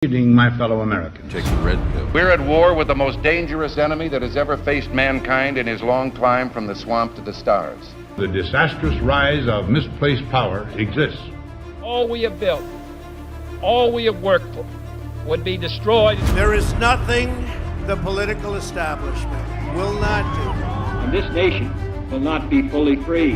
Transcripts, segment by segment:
My fellow Americans. Take the red pill. We're at war with the most dangerous enemy that has ever faced mankind in his long climb from the swamp to the stars. The disastrous rise of misplaced power exists. All we have built, all we have worked for, would be destroyed. There is nothing the political establishment will not do. And this nation will not be fully free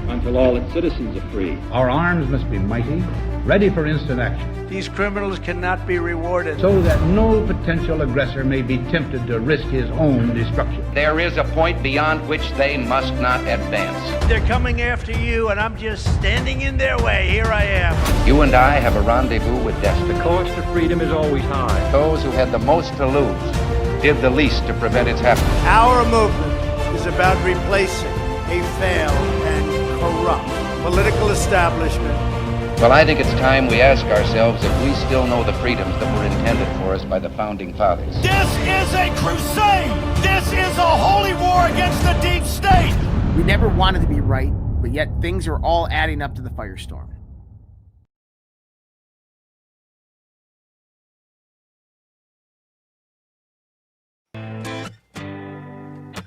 until all its citizens are free. Our arms must be mighty, ready for instant action. These criminals cannot be rewarded. So that no potential aggressor may be tempted to risk his own destruction. There is a point beyond which they must not advance. They're coming after you, and I'm just standing in their way. Here I am. You and I have a rendezvous with destiny. The cost of freedom is always high. Those who had the most to lose did the least to prevent its happening. Our movement is about replacing a failed and corrupt political establishment. Well, I think it's time we ask ourselves if we still know the freedoms that were intended for us by the Founding Fathers. This is a crusade! This is a holy war against the deep state! We never wanted to be right, but yet things are all adding up to the firestorm.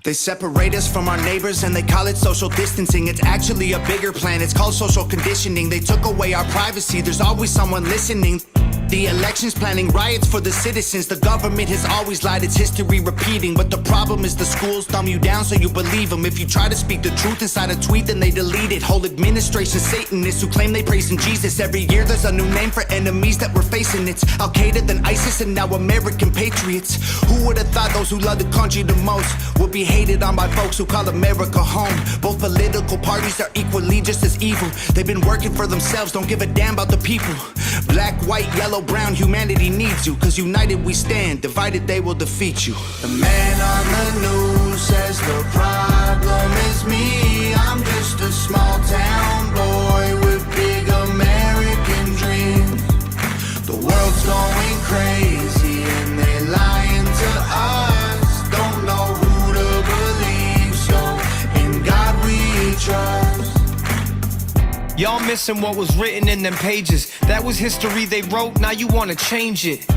They separate us from our neighbors and they call it social distancing. It's actually a bigger plan, it's called social conditioning. They took away our privacy, there's always someone listening. The elections planning riots for the citizens. The government has always lied, it's history repeating. But the problem is the schools dumb you down so you believe them. If you try to speak the truth inside a tweet, then they delete it. Whole administration Satanists who claim they praise in Jesus. Every year there's a new name for enemies that we're facing. It's Al-Qaeda, then ISIS, and now American patriots. Who would have thought those who love the country the most would be hated on by folks who call America home? Both political parties are equally just as evil. They've been working for themselves, don't give a damn about the people. Black, white, yellow, brown, humanity needs you. Cause united we stand, divided they will defeat you. The man on the news says the problem is me. I'm just a small town boy with big American dreams. The world's going crazy and they lying to us. Don't know who to believe, so in God we trust. Y'all missing what was written in them pages. That was history they wrote, now you wanna change it.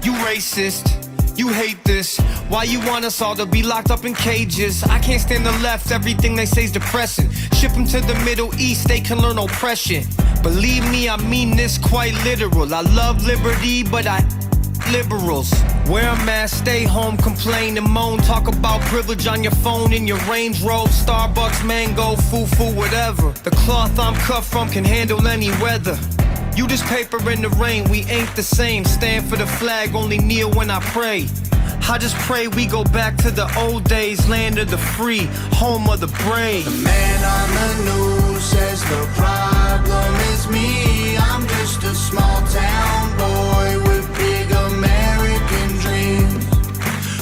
You racist, you hate this. Why you want us all to be locked up in cages? I can't stand the left, everything they say's depressing. Ship them to the Middle East, they can learn oppression. Believe me, I mean this quite literal. I love liberty, but I liberals. Wear a mask, stay home, complain and moan. Talk about privilege on your phone in your Range Rover, Starbucks, mango, foo-foo, whatever. The cloth I'm cut from can handle any weather. You just paper in the rain, we ain't the same. Stand for the flag, only kneel when I pray. I just pray we go back to the old days, land of the free, home of the brave. The man on the news says the problem is me. I'm just a small town boy with big American dreams.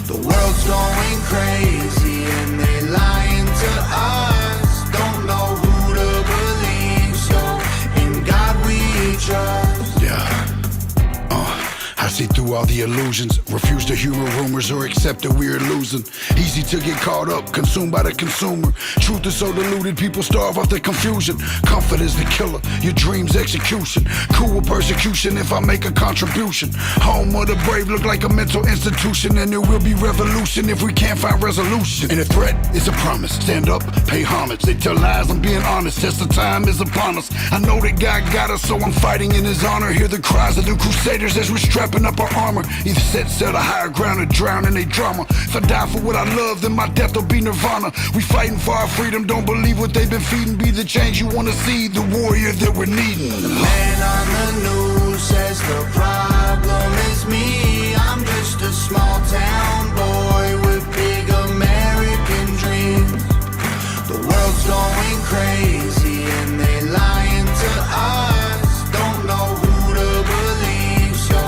The world's going crazy and they lying to us. Don't know who to believe, so in God we trust. Yeah. I see through all the illusions, refuse to hear rumors or accept that we're losing. Easy to get caught up, consumed by the consumer. Truth is so diluted, people starve off the confusion. Comfort is the killer, your dreams execution. Cool with persecution if I make a contribution. Home of the brave look like a mental institution, and there will be revolution if we can't find resolution. And a threat is a promise, stand up, pay homage. They tell lies, I'm being honest, test the time is upon us. I know that God got us, so I'm fighting in his honor. Hear the cries of the crusaders as we're strapping up our armor. Either set a higher ground or drown in a drama. If I die for what I love, then my death will be nirvana. We fighting for our freedom, don't believe what they've been feeding. Be the change you wanna see, the warrior that we're needing. The man on the news says the problem is me. I'm just a small town boy with big American dreams. The world's going crazy and they lying to us. Don't know who to believe, so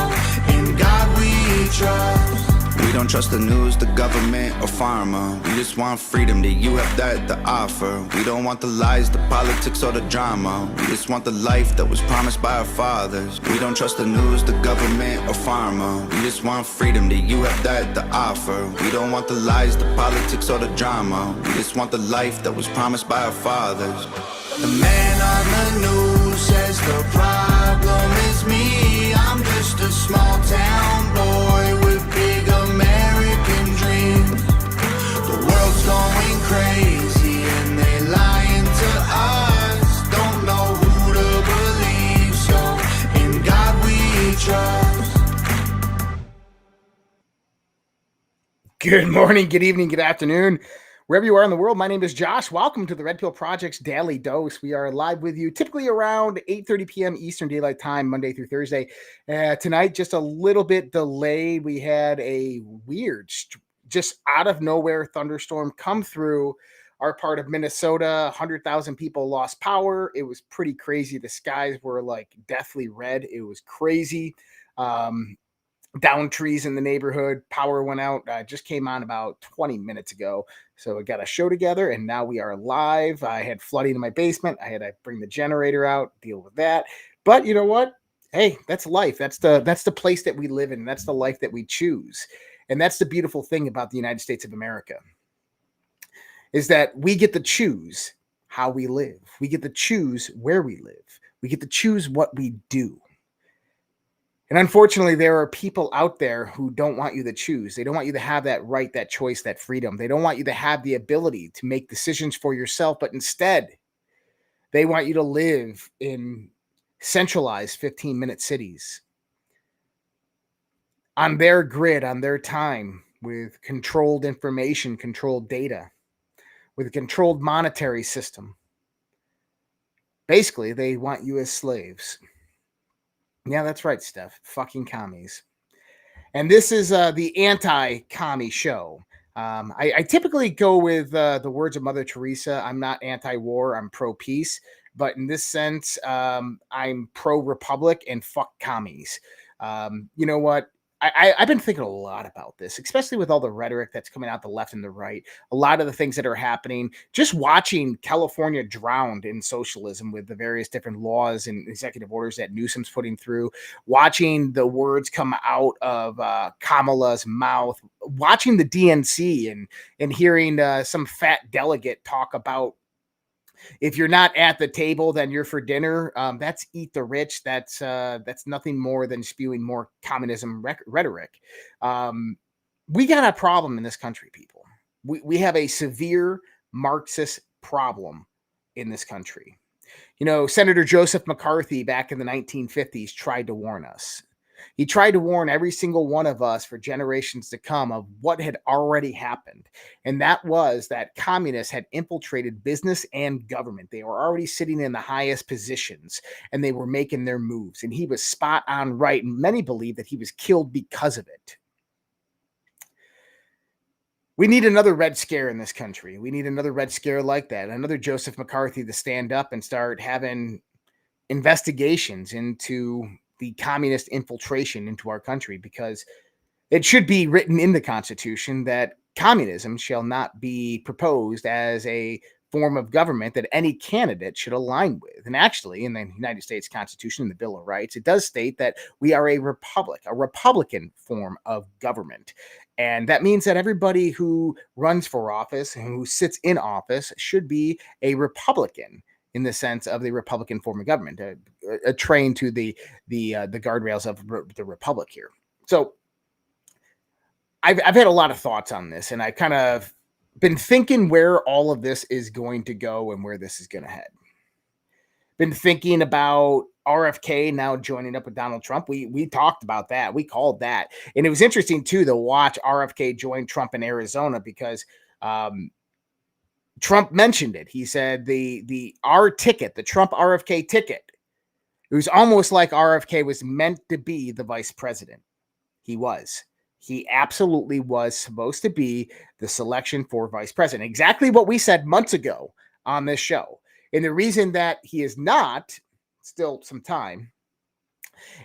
in God we trust. We don't trust the news, the government, or pharma. We just want freedom, that you have that to offer. We don't want the lies, the politics, or the drama. We just want the life that was promised by our fathers. We don't trust the news, the government, or pharma. We just want freedom, that you have that to offer. We don't want the lies, the politics, or the drama. We just want the life that was promised by our fathers. The man on the news says the problem is me. I'm just a small town Good morning, good evening, good afternoon. Wherever you are in the world, my name is Josh. Welcome to the Red Pill Project's Daily Dose. We are live with you typically around 8:30 p.m. Eastern Daylight Time, Monday through Thursday. Tonight, just a little bit delayed. We had a weird, just out of nowhere thunderstorm come through our part of Minnesota. 100,000 people lost power. It was pretty crazy. The skies were like deathly red. It was crazy. Down trees in the neighborhood. Power went out. Just came on about 20 minutes ago. So I got a show together and now we are live. I had flooding in my basement. I had to bring the generator out, deal with that. But you know what? Hey, that's life. That's the place that we live in. That's the life that we choose. And that's the beautiful thing about the United States of America is that we get to choose how we live. We get to choose where we live. We get to choose what we do. And unfortunately, there are people out there who don't want you to choose. They don't want you to have that right, that choice, that freedom. They don't want you to have the ability to make decisions for yourself, but instead, they want you to live in centralized 15-minute cities on their grid, on their time, with controlled information, controlled data, with a controlled monetary system. Basically, they want you as slaves. Yeah, that's right, Steph. Fucking commies. And this is the anti-commie show. I typically go with the words of Mother Teresa. I'm not anti-war. I'm pro-peace. But in this sense, I'm pro-republic and fuck commies. You know what? I've been thinking a lot about this, especially with all the rhetoric that's coming out the left and the right. A lot of the things that are happening, just watching California drowned in socialism with the various different laws and executive orders that Newsom's putting through, watching the words come out of Kamala's mouth, watching the DNC and hearing some fat delegate talk about, if you're not at the table, then you're for dinner. That's eat the rich. That's nothing more than spewing more communism rhetoric. We got a problem in this country, people. We have a severe Marxist problem in this country. You know, Senator Joseph McCarthy back in the 1950s tried to warn us. He tried to warn every single one of us for generations to come of what had already happened. And that was that communists had infiltrated business and government. They were already sitting in the highest positions and they were making their moves. And he was spot on right. And many believe that he was killed because of it. We need another Red Scare in this country. We need another Red Scare like that. Another Joseph McCarthy to stand up and start having investigations into the communist infiltration into our country, because it should be written in the Constitution that communism shall not be proposed as a form of government that any candidate should align with. And actually, in the United States Constitution, in the Bill of Rights, it does state that we are a republic, a Republican form of government. And that means that everybody who runs for office and who sits in office should be a Republican, in the sense of the Republican form of government, a train to the guardrails of the Republic here. So I've had a lot of thoughts on this, and I kind of been thinking where all of this is going to go and where this is going to head. Been thinking about RFK now joining up with Donald Trump. We talked about that. We called that. And it was interesting, too, to watch RFK join Trump in Arizona, because Trump mentioned it. He said the Trump RFK ticket, it was almost like RFK was meant to be the vice president. He was. He absolutely was supposed to be the selection for vice president. Exactly what we said months ago on this show. And the reason that he is not, still some time,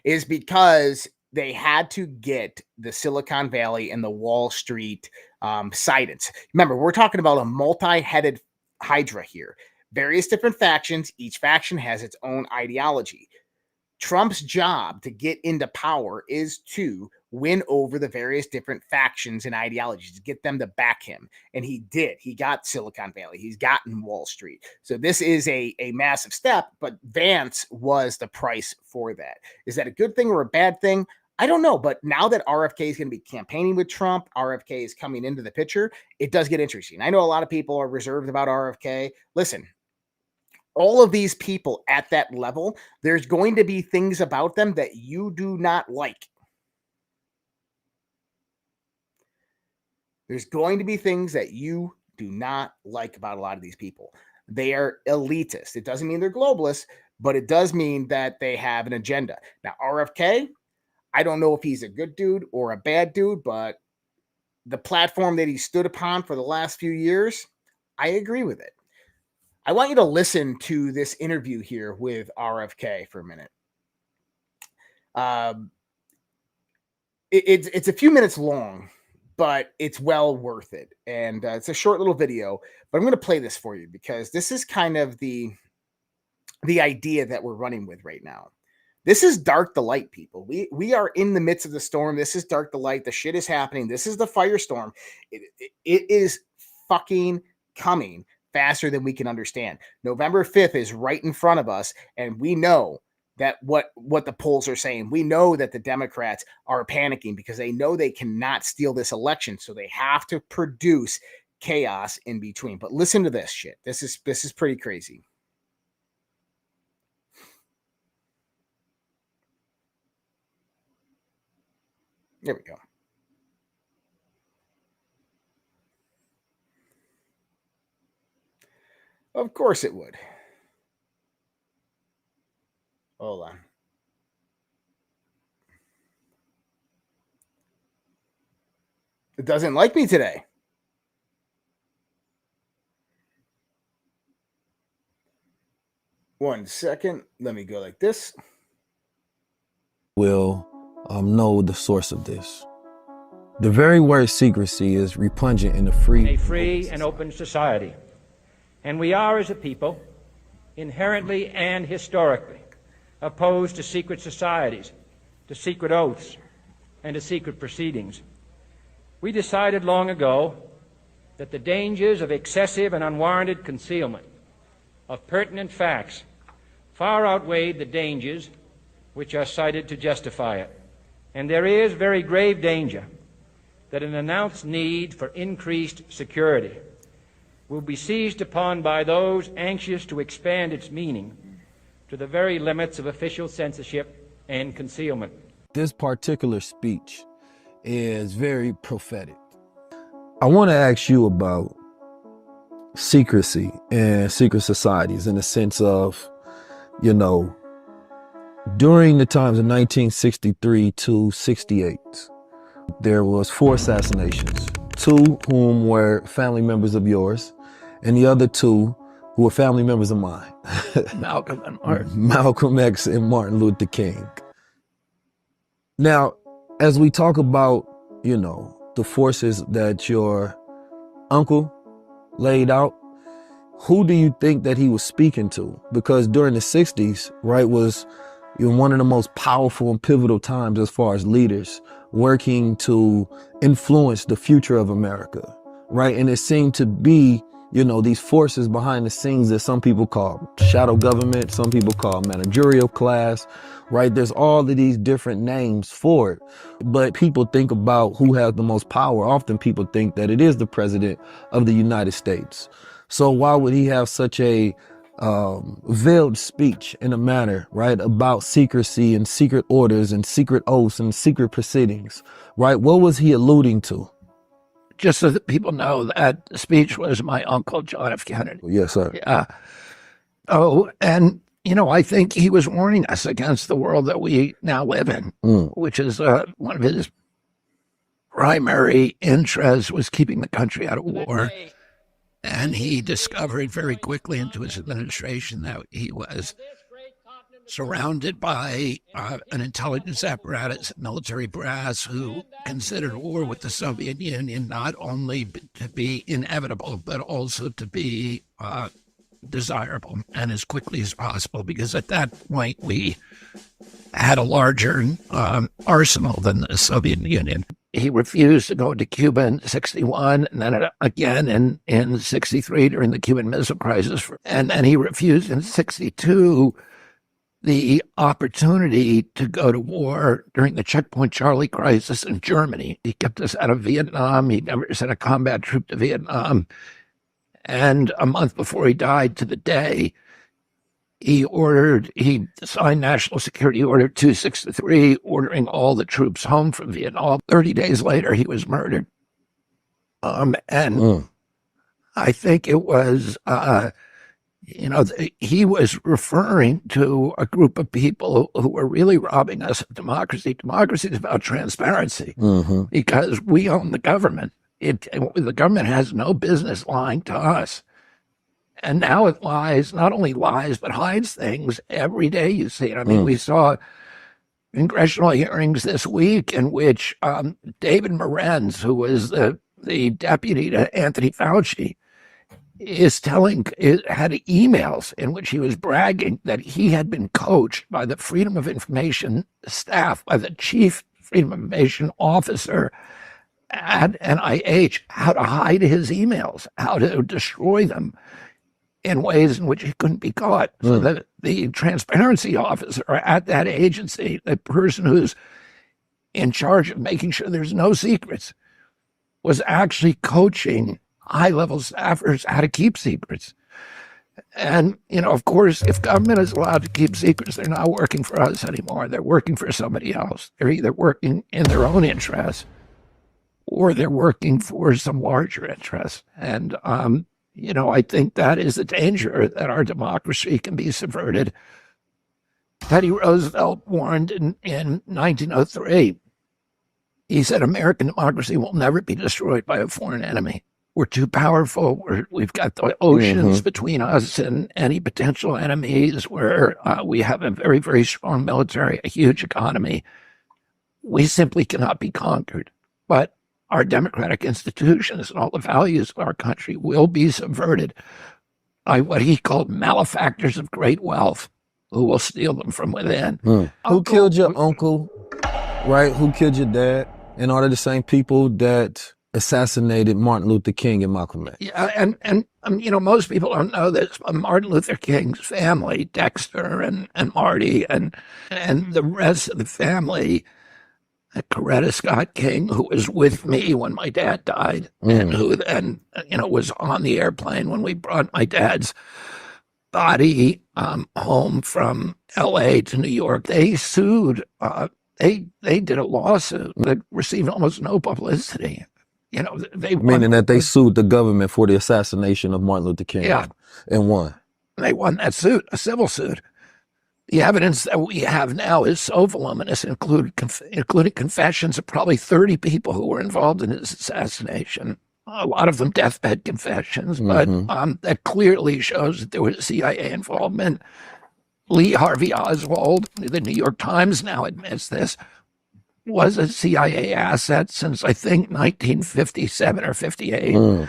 is because they had to get the Silicon Valley and the Wall Street sideds. Remember, we're talking about a multi-headed hydra here. Various different factions. Each faction has its own ideology. Trump's job to get into power is to win over the various different factions and ideologies, to get them to back him. And he did. He got Silicon Valley. He's gotten Wall Street. So this is a massive step, but Vance was the price for that. Is that a good thing or a bad thing? I don't know. But now that RFK is going to be campaigning with Trump, RFK is coming into the picture, it does get interesting. I know a lot of people are reserved about RFK. Listen, all of these people at that level, there's going to be things about them that you do not like. There's going to be things that you do not like about a lot of these people. They are elitist. It doesn't mean they're globalists, but it does mean that they have an agenda. Now, RFK, I don't know if he's a good dude or a bad dude, but the platform that he stood upon for the last few years, I agree with it. I want you to listen to this interview here with RFK for a minute. It's a few minutes long, but it's well worth it. And it's a short little video, but I'm going to play this for you because this is kind of the idea that we're running with right now. This is dark the light, people. We are in the midst of the storm. This is dark the light. The shit is happening. This is the firestorm. It is fucking coming faster than we can understand. November 5th is right in front of us, and we know that what the polls are saying. We know that the Democrats are panicking because they know they cannot steal this election, so they have to produce chaos in between. But listen to this shit. This is pretty crazy. There we go. Of course it would. Hold on. It doesn't like me today. One second. Let me go like this. Will know the source of this. The very word secrecy is repugnant in a free and open society. And we are, as a people, inherently and historically opposed to secret societies, to secret oaths, and to secret proceedings. We decided long ago that the dangers of excessive and unwarranted concealment of pertinent facts far outweighed the dangers which are cited to justify it. And there is very grave danger that an announced need for increased security will be seized upon by those anxious to expand its meaning to the very limits of official censorship and concealment. This particular speech is very prophetic. I want to ask you about secrecy and secret societies in the sense of, you know, during the times of 1963 to 68, there was 4 assassinations, 2 whom were family members of yours, and the other 2 who were family members of mine. Malcolm and Martin. Malcolm X and Martin Luther King. Now, as we talk about, you know, the forces that your uncle laid out, who do you think that he was speaking to? Because during the 60s, right, was one of the most powerful and pivotal times as far as leaders working to influence the future of America, right? And it seemed to be, you know, these forces behind the scenes that some people call shadow government, some people call managerial class, right? There's all of these different names for it. But people think about who has the most power. Often people think that it is the president of the United States. So why would he have such a veiled speech in a manner, right, about secrecy and secret orders and secret oaths and secret proceedings, right? What was he alluding to? Just so that people know, that speech was my uncle, John F. Kennedy. Yes, sir. Yeah. Oh, and, you know, I think he was warning us against the world that we now live in, which is one of his primary interests was keeping the country out of war. And he discovered very quickly into his administration that he was surrounded by an intelligence apparatus, military brass, who considered war with the Soviet Union not only to be inevitable, but also to be desirable and as quickly as possible, because at that point we had a larger arsenal than the Soviet Union. He refused to go to Cuba in 61, and then again in 63 during the Cuban Missile Crisis. And then he refused in 62 the opportunity to go to war during the Checkpoint Charlie crisis in Germany. He kept us out of Vietnam. He never sent a combat troop to Vietnam. And a month before he died, to the day, he signed National Security Order 263, ordering all the troops home from Vietnam. 30 days later, he was murdered. And I think it was, he was referring to a group of people who were really robbing us of democracy. Democracy is about transparency because we own the government. The government has no business lying to us. And now it lies, not only lies, but hides things every day. You see it. I mean, we saw congressional hearings this week in which David Morenz, who was the deputy to Anthony Fauci, had emails in which he was bragging that he had been coached by the Freedom of Information staff, by the chief Freedom of Information officer at NIH, how to hide his emails, how to destroy them in ways in which he couldn't be caught. So that the transparency officer at that agency, the person who's in charge of making sure there's no secrets, was actually coaching high-level staffers how to keep secrets. And, of course, if government is allowed to keep secrets, they're not working for us anymore. They're working for somebody else. They're either working in their own interests or they're working for some larger interest. And, I think that is the danger, that our democracy can be subverted. Teddy Roosevelt warned in 1903. He said, American democracy will never be destroyed by a foreign enemy. We're too powerful. We've got the oceans between us and any potential enemies, where we have a very, very strong military, a huge economy. We simply cannot be conquered. But our democratic institutions and all the values of our country will be subverted by what he called malefactors of great wealth, who will steal them from within. Who killed your uncle, right? Who killed your dad? And are they the same people that assassinated Martin Luther King and Malcolm X? Yeah, and most people don't know this, but Martin Luther King's family, Dexter and Marty and the rest of the family, Coretta Scott King, who was with me when my dad died, and who then, was on the airplane when we brought my dad's body home from L.A. to New York. They sued. They did a lawsuit that received almost no publicity. Meaning that they sued the government for the assassination of Martin Luther King. Yeah. And won. They won that suit, a civil suit. The evidence that we have now is so voluminous, including confessions of probably 30 people who were involved in his assassination. A lot of them deathbed confessions, but that clearly shows that there was CIA involvement. Lee Harvey Oswald, the New York Times now admits this, was a CIA asset since, I think, 1957 or 58.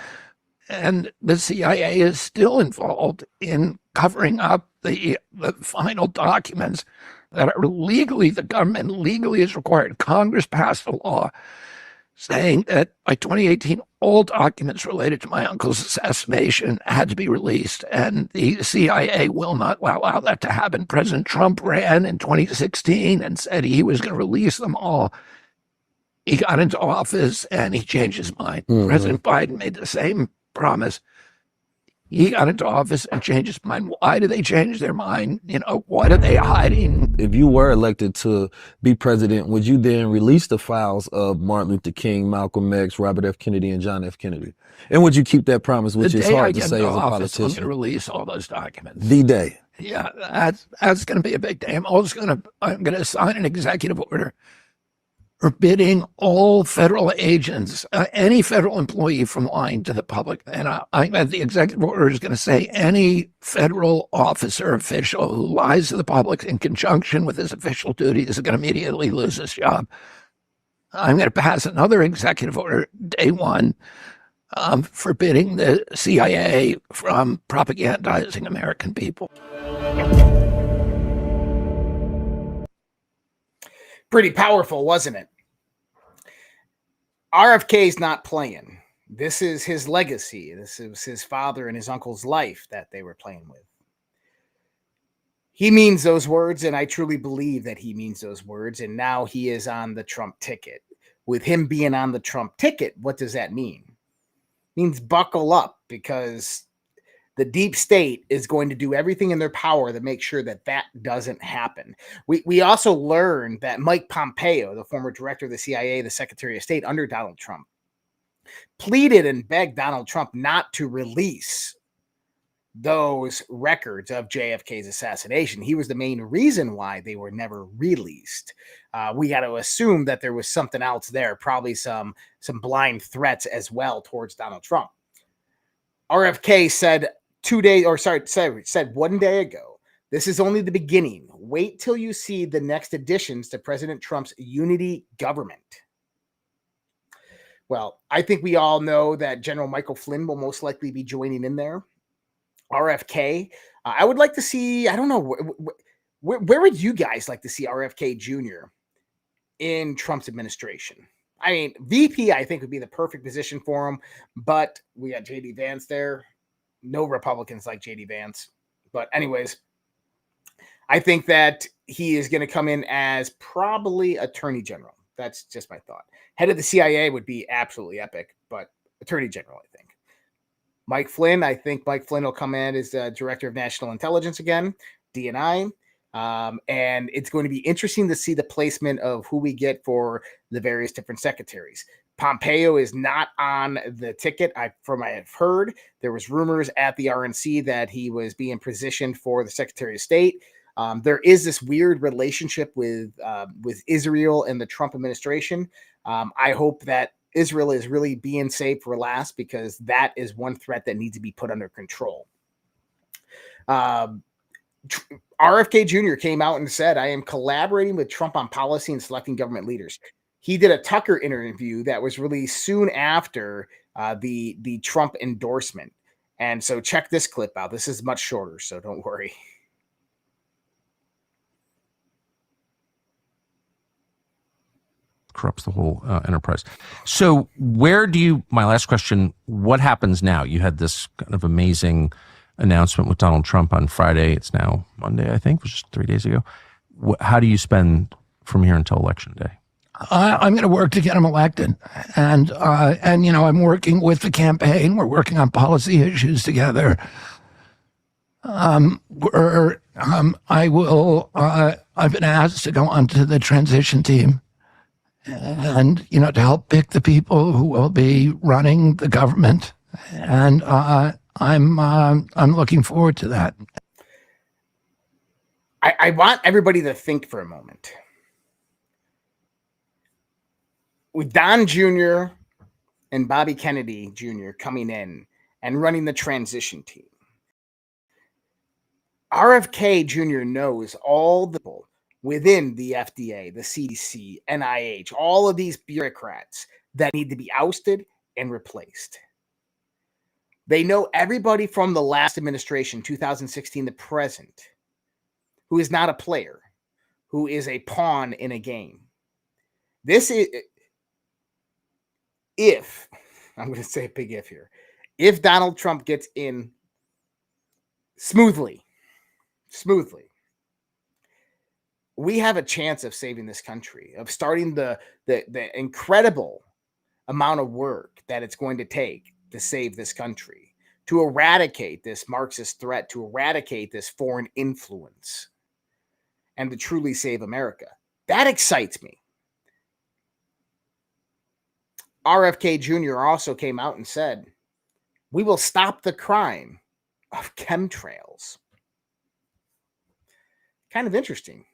And the CIA is still involved in covering up the final documents that are legally, the government legally is required. Congress passed a law saying that by 2018, all documents related to my uncle's assassination had to be released, and the CIA will not allow that to happen. President Trump ran in 2016 and said he was going to release them all. He got into office and he changed his mind. President Biden made the same promise. He got into office and changed his mind. Why did they change their mind? What are they hiding? If you were elected to be president, would you then release the files of Martin Luther King, Malcolm X, Robert F. Kennedy, and John F. Kennedy? And would you keep that promise, which is hard to say as a politician? I'm going to release all those documents. The day. Yeah, that's going to be a big day. I'm going to sign an executive order forbidding all federal agents, any federal employee, from lying to the public. And the executive order is going to say any federal officer, official who lies to the public in conjunction with his official duties is going to immediately lose his job. I'm going to pass another executive order, day one, forbidding the CIA from propagandizing American people. Pretty powerful, wasn't it? RFK's not playing. This is his legacy. This is his father and his uncle's life that they were playing with. He means those words, and I truly believe that he means those words, and now he is on the Trump ticket. With him being on the Trump ticket, what does that mean? It means buckle up, because the deep state is going to do everything in their power to make sure that that doesn't happen. We also learned that Mike Pompeo, the former director of the CIA, the Secretary of State under Donald Trump, pleaded and begged Donald Trump not to release those records of JFK's assassination. He was the main reason why they were never released. We got to assume that there was something else there, probably some blind threats as well towards Donald Trump. RFK said 1 day ago, "This is only the beginning. Wait till you see the next additions to President Trump's unity government." Well, I think we all know that General Michael Flynn will most likely be joining in there. RFK, I would like to see, I don't know, where would you guys like to see RFK Jr. in Trump's administration? I mean, VP, I think, would be the perfect position for him, but we got JD Vance there. No Republicans like JD Vance. But anyways, I think that he is going to come in as probably Attorney General. That's just my thought. Head of the CIA would be absolutely epic, but Attorney General, I think. Mike Flynn, I think Mike Flynn will come in as the Director of National Intelligence again, DNI. And it's going to be interesting to see the placement of who we get for the various different secretaries. Pompeo is not on the ticket. From what I've heard, there was rumors at the RNC that he was being positioned for the Secretary of State. There is this weird relationship with Israel and the Trump administration. I hope that Israel is really being saved for last, because that is one threat that needs to be put under control. RFK Jr. came out and said, "I am collaborating with Trump on policy and selecting government leaders." He did a Tucker interview that was released soon after the Trump endorsement. And so check this clip out. This is much shorter, so don't worry. Corrupts the whole enterprise. So my last question, what happens now? You had this kind of amazing announcement with Donald Trump on Friday. It's now Monday, I think, which is 3 days ago. How do you spend from here until Election Day? I'm going to work to get him elected. And I'm working with the campaign. We're working on policy issues together. I've been asked to go onto the transition team and, to help pick the people who will be running the government. And I'm looking forward to that. I want everybody to think for a moment. With Don Jr. and Bobby Kennedy Jr. coming in and running the transition team, RFK Jr. knows all the people within the FDA, the CDC, NIH, all of these bureaucrats that need to be ousted and replaced. They know everybody from the last administration, 2016 to present, who is not a player, who is a pawn in a game. This is, if, I'm going to say a big if here, if Donald Trump gets in smoothly, we have a chance of saving this country, of starting the incredible amount of work that it's going to take to save this country, to eradicate this Marxist threat, to eradicate this foreign influence, and to truly save America. That excites me. RFK Jr. also came out and said, "We will stop the crime of chemtrails." Kind of interesting.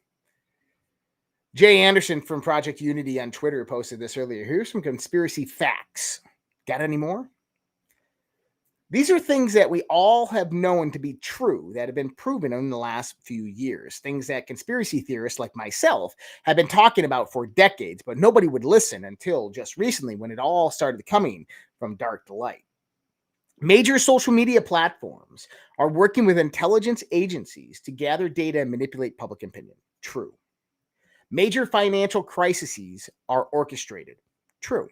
Jay Anderson from Project Unity on Twitter posted this earlier. Here's some conspiracy facts. Got any more? These are things that we all have known to be true, that have been proven in the last few years. Things that conspiracy theorists like myself have been talking about for decades, but nobody would listen until just recently, when it all started coming from dark to light. Major social media platforms are working with intelligence agencies to gather data and manipulate public opinion. True. Major financial crises are orchestrated. True.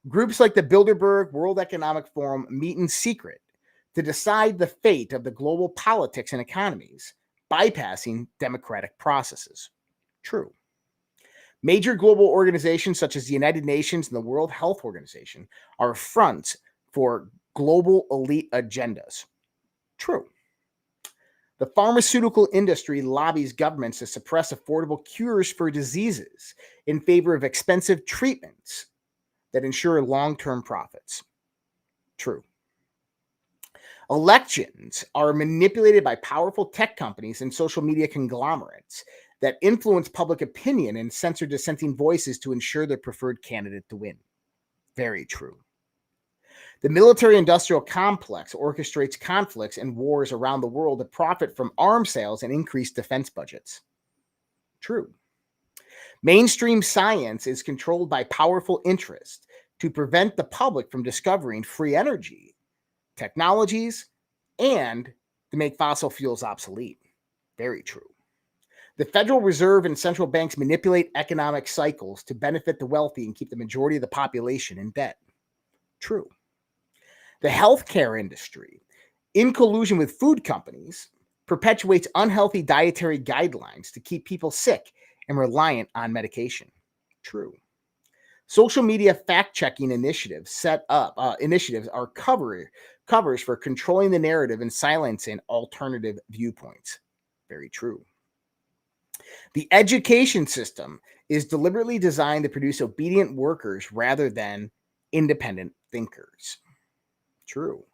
Groups like the Bilderberg World Economic Forum meet in secret to decide the fate of the global politics and economies, bypassing democratic processes. True. Major global organizations such as the United Nations and the World Health Organization are fronts for global elite agendas. True. The pharmaceutical industry lobbies governments to suppress affordable cures for diseases in favor of expensive treatments that ensure long-term profits. True. Elections are manipulated by powerful tech companies and social media conglomerates that influence public opinion and censor dissenting voices to ensure their preferred candidate to win. Very true. The military-industrial complex orchestrates conflicts and wars around the world to profit from arms sales and increase defense budgets. True. Mainstream science is controlled by powerful interests to prevent the public from discovering free energy, technologies, and to make fossil fuels obsolete. Very true. The Federal Reserve and central banks manipulate economic cycles to benefit the wealthy and keep the majority of the population in debt. True. The healthcare industry, in collusion with food companies, perpetuates unhealthy dietary guidelines to keep people sick and reliant on medication. True. Social media fact-checking initiatives are covers for controlling the narrative and silencing alternative viewpoints. Very true. The education system is deliberately designed to produce obedient workers rather than independent thinkers. True.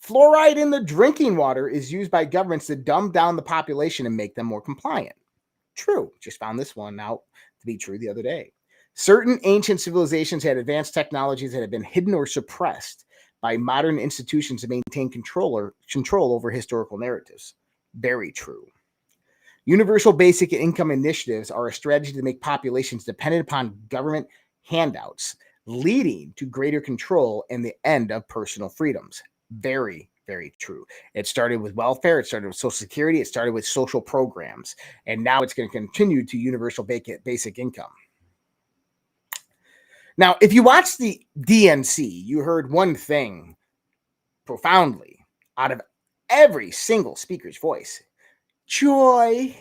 Fluoride in the drinking water is used by governments to dumb down the population and make them more compliant. True. Just found this one out to be true the other day. Certain ancient civilizations had advanced technologies that had been hidden or suppressed by modern institutions to maintain control over historical narratives. Very true. Universal basic income initiatives are a strategy to make populations dependent upon government handouts, leading to greater control and the end of personal freedoms. Very, very true. It started with welfare. It started with Social Security. It started with social programs. And now it's going to continue to universal basic income. Now, if you watch the DNC, you heard one thing profoundly out of every single speaker's voice. Joy.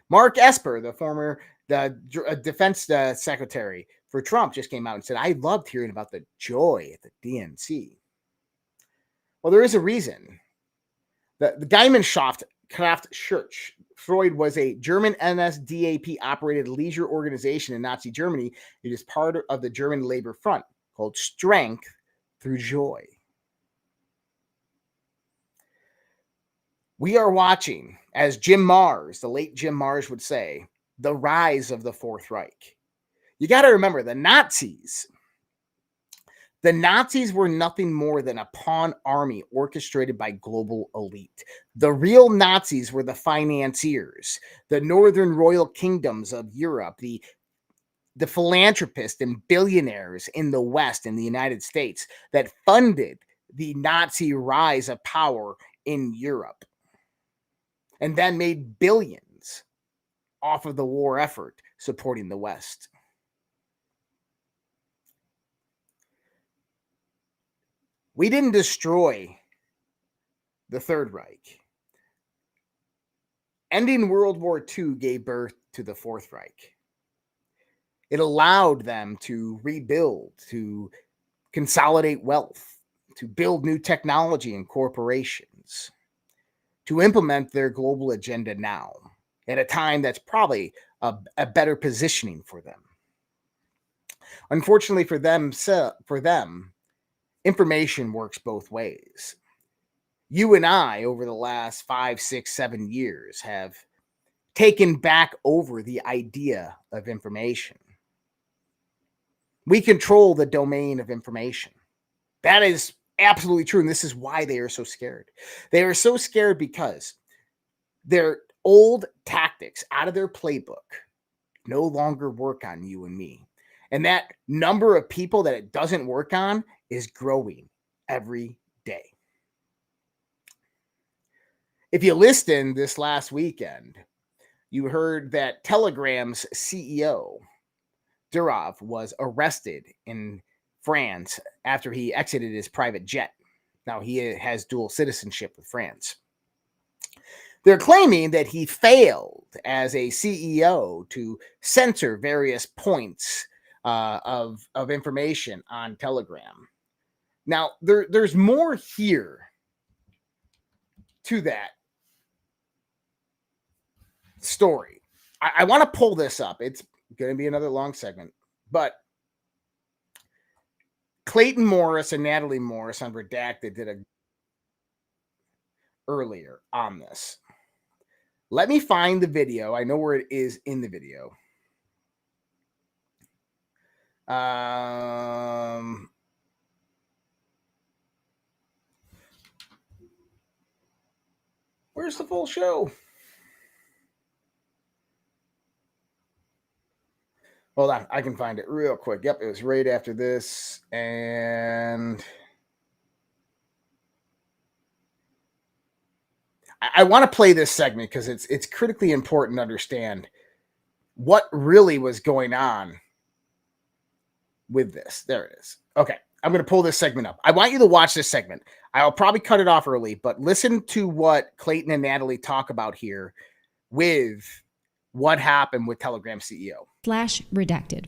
Mark Esper, the former defense secretary for Trump, just came out and said, I loved hearing about the joy at the DNC. Well, there is a reason. The Gemeinschaft Church, Freud was a German NSDAP-operated leisure organization in Nazi Germany. It is part of the German Labor Front called Strength Through Joy. We are watching, as Jim Marrs, the late Jim Marrs would say, the rise of the Fourth Reich. You got to remember, the Nazis were nothing more than a pawn army orchestrated by global elite. The real Nazis were the financiers, the northern royal kingdoms of Europe, the philanthropists and billionaires in the West, in the United States, that funded the Nazi rise of power in Europe, and then made billions off of the war effort supporting the West. We didn't destroy the Third Reich. Ending World War II gave birth to the Fourth Reich. It allowed them to rebuild, to consolidate wealth, to build new technology and corporations, to implement their global agenda now, at a time that's probably a better positioning for them. Unfortunately for them, information works both ways. You and I, over the last 5, 6, 7 years, have taken back over the idea of information. We control the domain of information. That is absolutely true, and this is why they are so scared. They are so scared because their old tactics out of their playbook no longer work on you and me. And that number of people that it doesn't work on is growing every day. If you listened this last weekend, you heard that Telegram's CEO, Durov, was arrested in France after he exited his private jet. Now, he has dual citizenship with France. They're claiming that he failed as a CEO to censor various points of information on Telegram. Now, there's more here to that story. I want to pull this up. It's going to be another long segment, but Clayton Morris and Natalie Morris on Redacted did a earlier on this. Let me find the video. I know where it is in the video. Where's the full show? Hold on, I can find it real quick. Yep, it was right after this. And I want to play this segment because it's critically important to understand what really was going on with this. There it is. Okay, I'm going to pull this segment up. I want you to watch this segment. I'll probably cut it off early, but listen to what Clayton and Natalie talk about here with what happened with Telegram CEO. /redacted.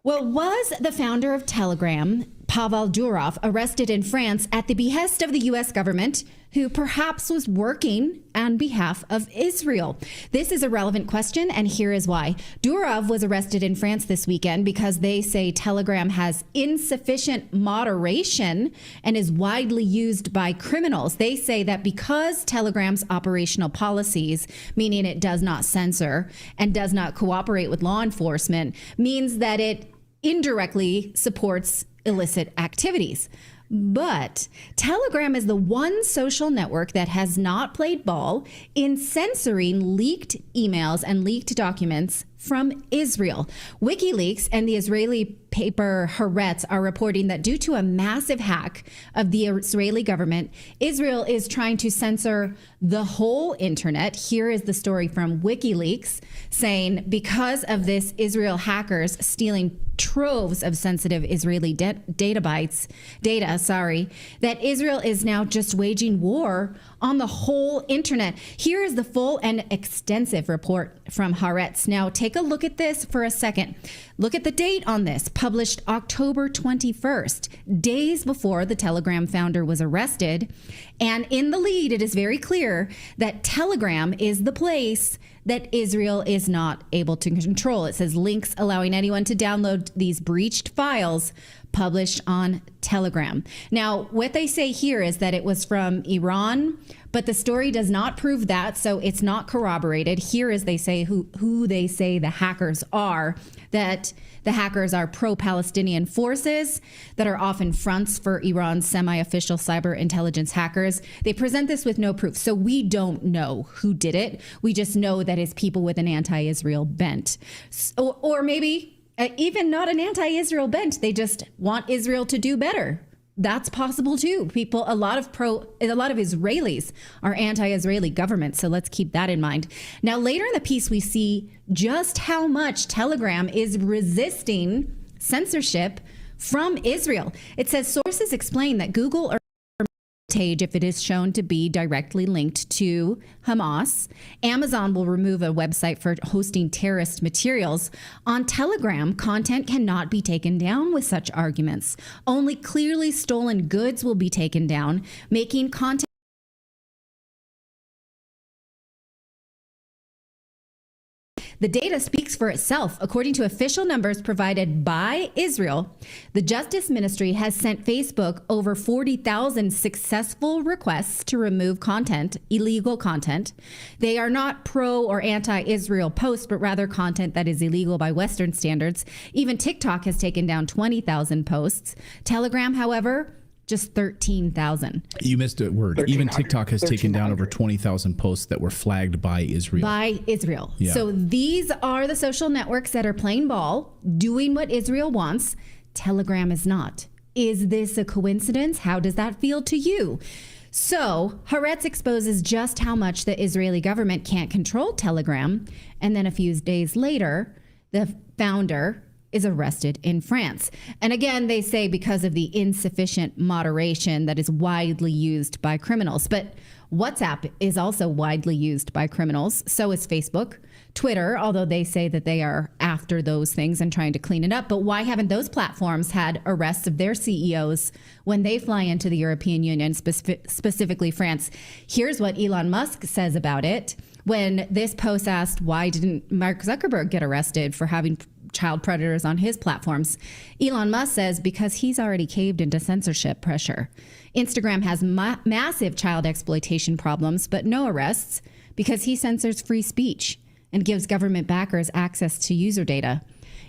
Well, was the founder of Telegram, Pavel Durov, arrested in France at the behest of the U.S. government, who perhaps was working on behalf of Israel? This is a relevant question, and here is why. Durov was arrested in France this weekend because they say Telegram has insufficient moderation and is widely used by criminals. They say that because Telegram's operational policies, meaning it does not censor and does not cooperate with law enforcement, means that it indirectly supports illicit activities. But Telegram is the one social network that has not played ball in censoring leaked emails and leaked documents from Israel. WikiLeaks and the Israeli paper Haaretz are reporting that due to a massive hack of the Israeli government, Israel is trying to censor the whole internet. Here is the story from WikiLeaks saying because of this, Israel hackers stealing troves of sensitive Israeli data, that Israel is now just waging war on the whole internet. Here is the full and extensive report from Haaretz. Now take a look at this for a second. Look at the date on this, published October 21st, days before the Telegram founder was arrested. And in the lead, it is very clear that Telegram is the place that Israel is not able to control. It says links allowing anyone to download these breached files published on Telegram. Now, what they say here is that it was from Iran, but the story does not prove that, so it's not corroborated. Here is they say who they say the hackers are, that the hackers are pro-Palestinian forces that are often fronts for Iran's semi-official cyber intelligence hackers. They present this with no proof, so we don't know who did it. We just know that it's people with an anti-Israel bent. Or maybe even not an anti-Israel bent. They just want Israel to do better. That's possible too. A lot of Israelis are anti-Israeli government, so let's keep that in mind. Now, later in the piece, we see just how much Telegram is resisting censorship from Israel. It says sources explain that Google or if it is shown to be directly linked to Hamas. Amazon will remove a website for hosting terrorist materials. On Telegram, content cannot be taken down with such arguments. Only clearly stolen goods will be taken down, making content The data speaks for itself. According to official numbers provided by Israel, the Justice Ministry has sent Facebook over 40,000 successful requests to remove content, illegal content. They are not pro or anti-Israel posts, but rather content that is illegal by Western standards. Even TikTok has taken down 20,000 posts. Telegram, however, just 13,000. You missed a word. Even TikTok has taken down over 20,000 posts that were flagged by Israel. By Israel. Yeah. So these are the social networks that are playing ball, doing what Israel wants. Telegram is not. Is this a coincidence? How does that feel to you? So Haaretz exposes just how much the Israeli government can't control Telegram. And then a few days later, the founder is arrested in France. And again, they say because of the insufficient moderation that is widely used by criminals. But WhatsApp is also widely used by criminals. So is Facebook, Twitter, although they say that they are after those things and trying to clean it up. But why haven't those platforms had arrests of their CEOs when they fly into the European Union, specifically France? Here's what Elon Musk says about it. When this post asked, why didn't Mark Zuckerberg get arrested for having child predators on his platforms. Elon Musk says because he's already caved into censorship pressure. Instagram has massive child exploitation problems, but no arrests because he censors free speech and gives government backers access to user data.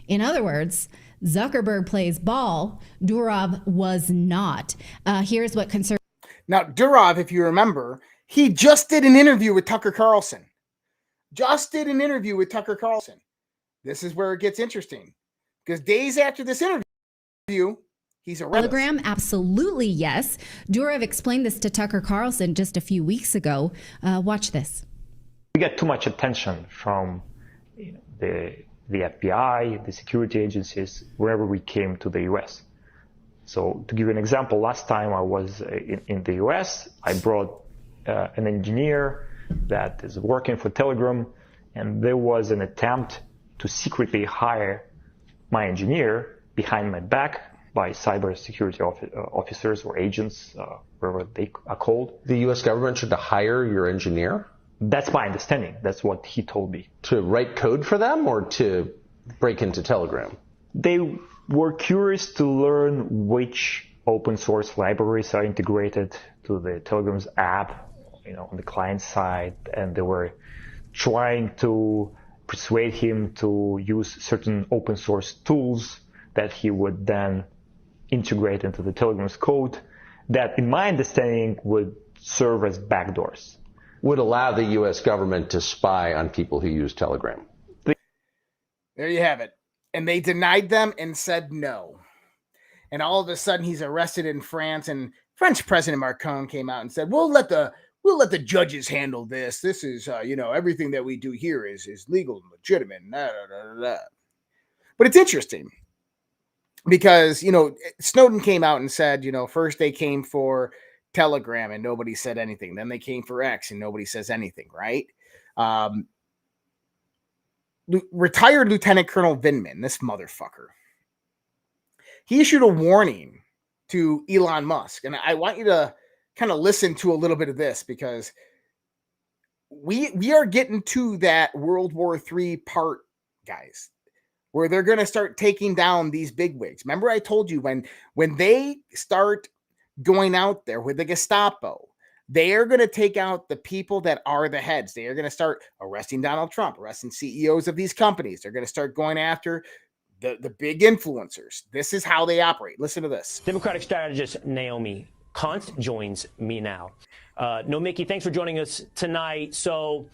In other words, Zuckerberg plays ball. Durov was not. Here's what concerns. Now, Durov, if you remember, he just did an interview with Tucker Carlson. This is where it gets interesting. Because days after this interview, he's arrested. Telegram, absolutely yes. Durov explained this to Tucker Carlson just a few weeks ago. Watch this. We get too much attention from the FBI, the security agencies, wherever we came to the US. So to give you an example, last time I was in the US, I brought an engineer that is working for Telegram, and there was an attempt to secretly hire my engineer behind my back by cybersecurity officers or agents, wherever they are called. The US government should hire your engineer? That's my understanding. That's what he told me. To write code for them or to break into Telegram? They were curious to learn which open source libraries are integrated to the Telegram's app, on the client side, and they were trying to persuade him to use certain open source tools that he would then integrate into the Telegram's code that, in my understanding, would serve as backdoors. Would allow the U.S. government to spy on people who use Telegram. There you have it. And they denied them and said no. And all of a sudden he's arrested in France, and French President Macron came out and said, we'll let the judges handle this. This is, everything that we do here is legal and legitimate. But it's interesting because, Snowden came out and said, first they came for Telegram and nobody said anything. Then they came for X and nobody says anything, right? Retired Lieutenant Colonel Vindman, this motherfucker, he issued a warning to Elon Musk. And I want you to kind of listen to a little bit of this because we are getting to that World War III part, guys, where they're going to start taking down these bigwigs. Remember I told you when they start going out there with the Gestapo, they are going to take out the people that are the heads. They are going to start arresting Donald Trump, arresting CEOs of these companies. They're going to start going after the big influencers. This is how they operate. Listen to this. Democratic strategist Naomi Kant joins me now. No, Mickey, thanks for joining us tonight. So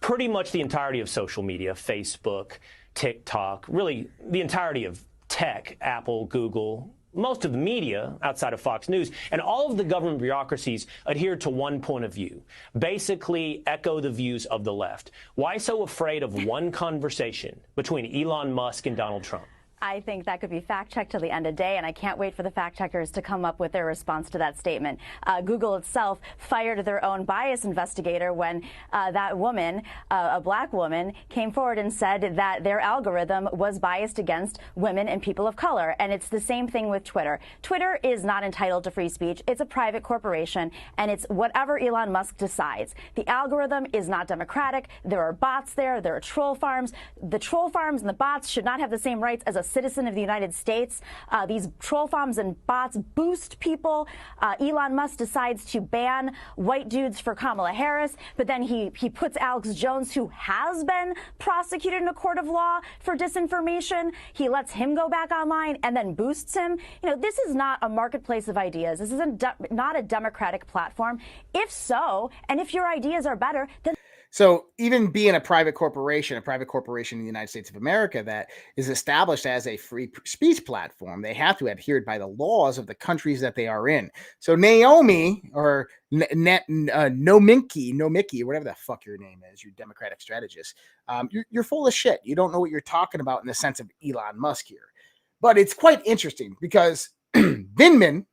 pretty much the entirety of social media, Facebook, TikTok, really the entirety of tech, Apple, Google, most of the media outside of Fox News, and all of the government bureaucracies adhere to one point of view, basically echo the views of the left. Why so afraid of one conversation between Elon Musk and Donald Trump? I think that could be fact-checked till the end of the day, and I can't wait for the fact-checkers to come up with their response to that statement. Google itself fired their own bias investigator when that woman, a black woman, came forward and said that their algorithm was biased against women and people of color. And it's the same thing with Twitter. Twitter is not entitled to free speech. It's a private corporation, and it's whatever Elon Musk decides. The algorithm is not democratic. There are bots there. There are troll farms. The troll farms and the bots should not have the same rights as a citizen of the United States. These troll farms and bots boost people. Elon Musk decides to ban white dudes for Kamala Harris, but then he puts Alex Jones, who has been prosecuted in a court of law for disinformation, he lets him go back online and then boosts him. This is not a marketplace of ideas. This is not a democratic platform. If so, and if your ideas are better, then So even being a private corporation in the United States of America that is established as a free speech platform, they have to adhere by the laws of the countries that they are in. So Naomi or Mickey, whatever the fuck your name is, your Democratic strategist, you're full of shit. You don't know what you're talking about in the sense of Elon Musk here. But it's quite interesting because Vindman,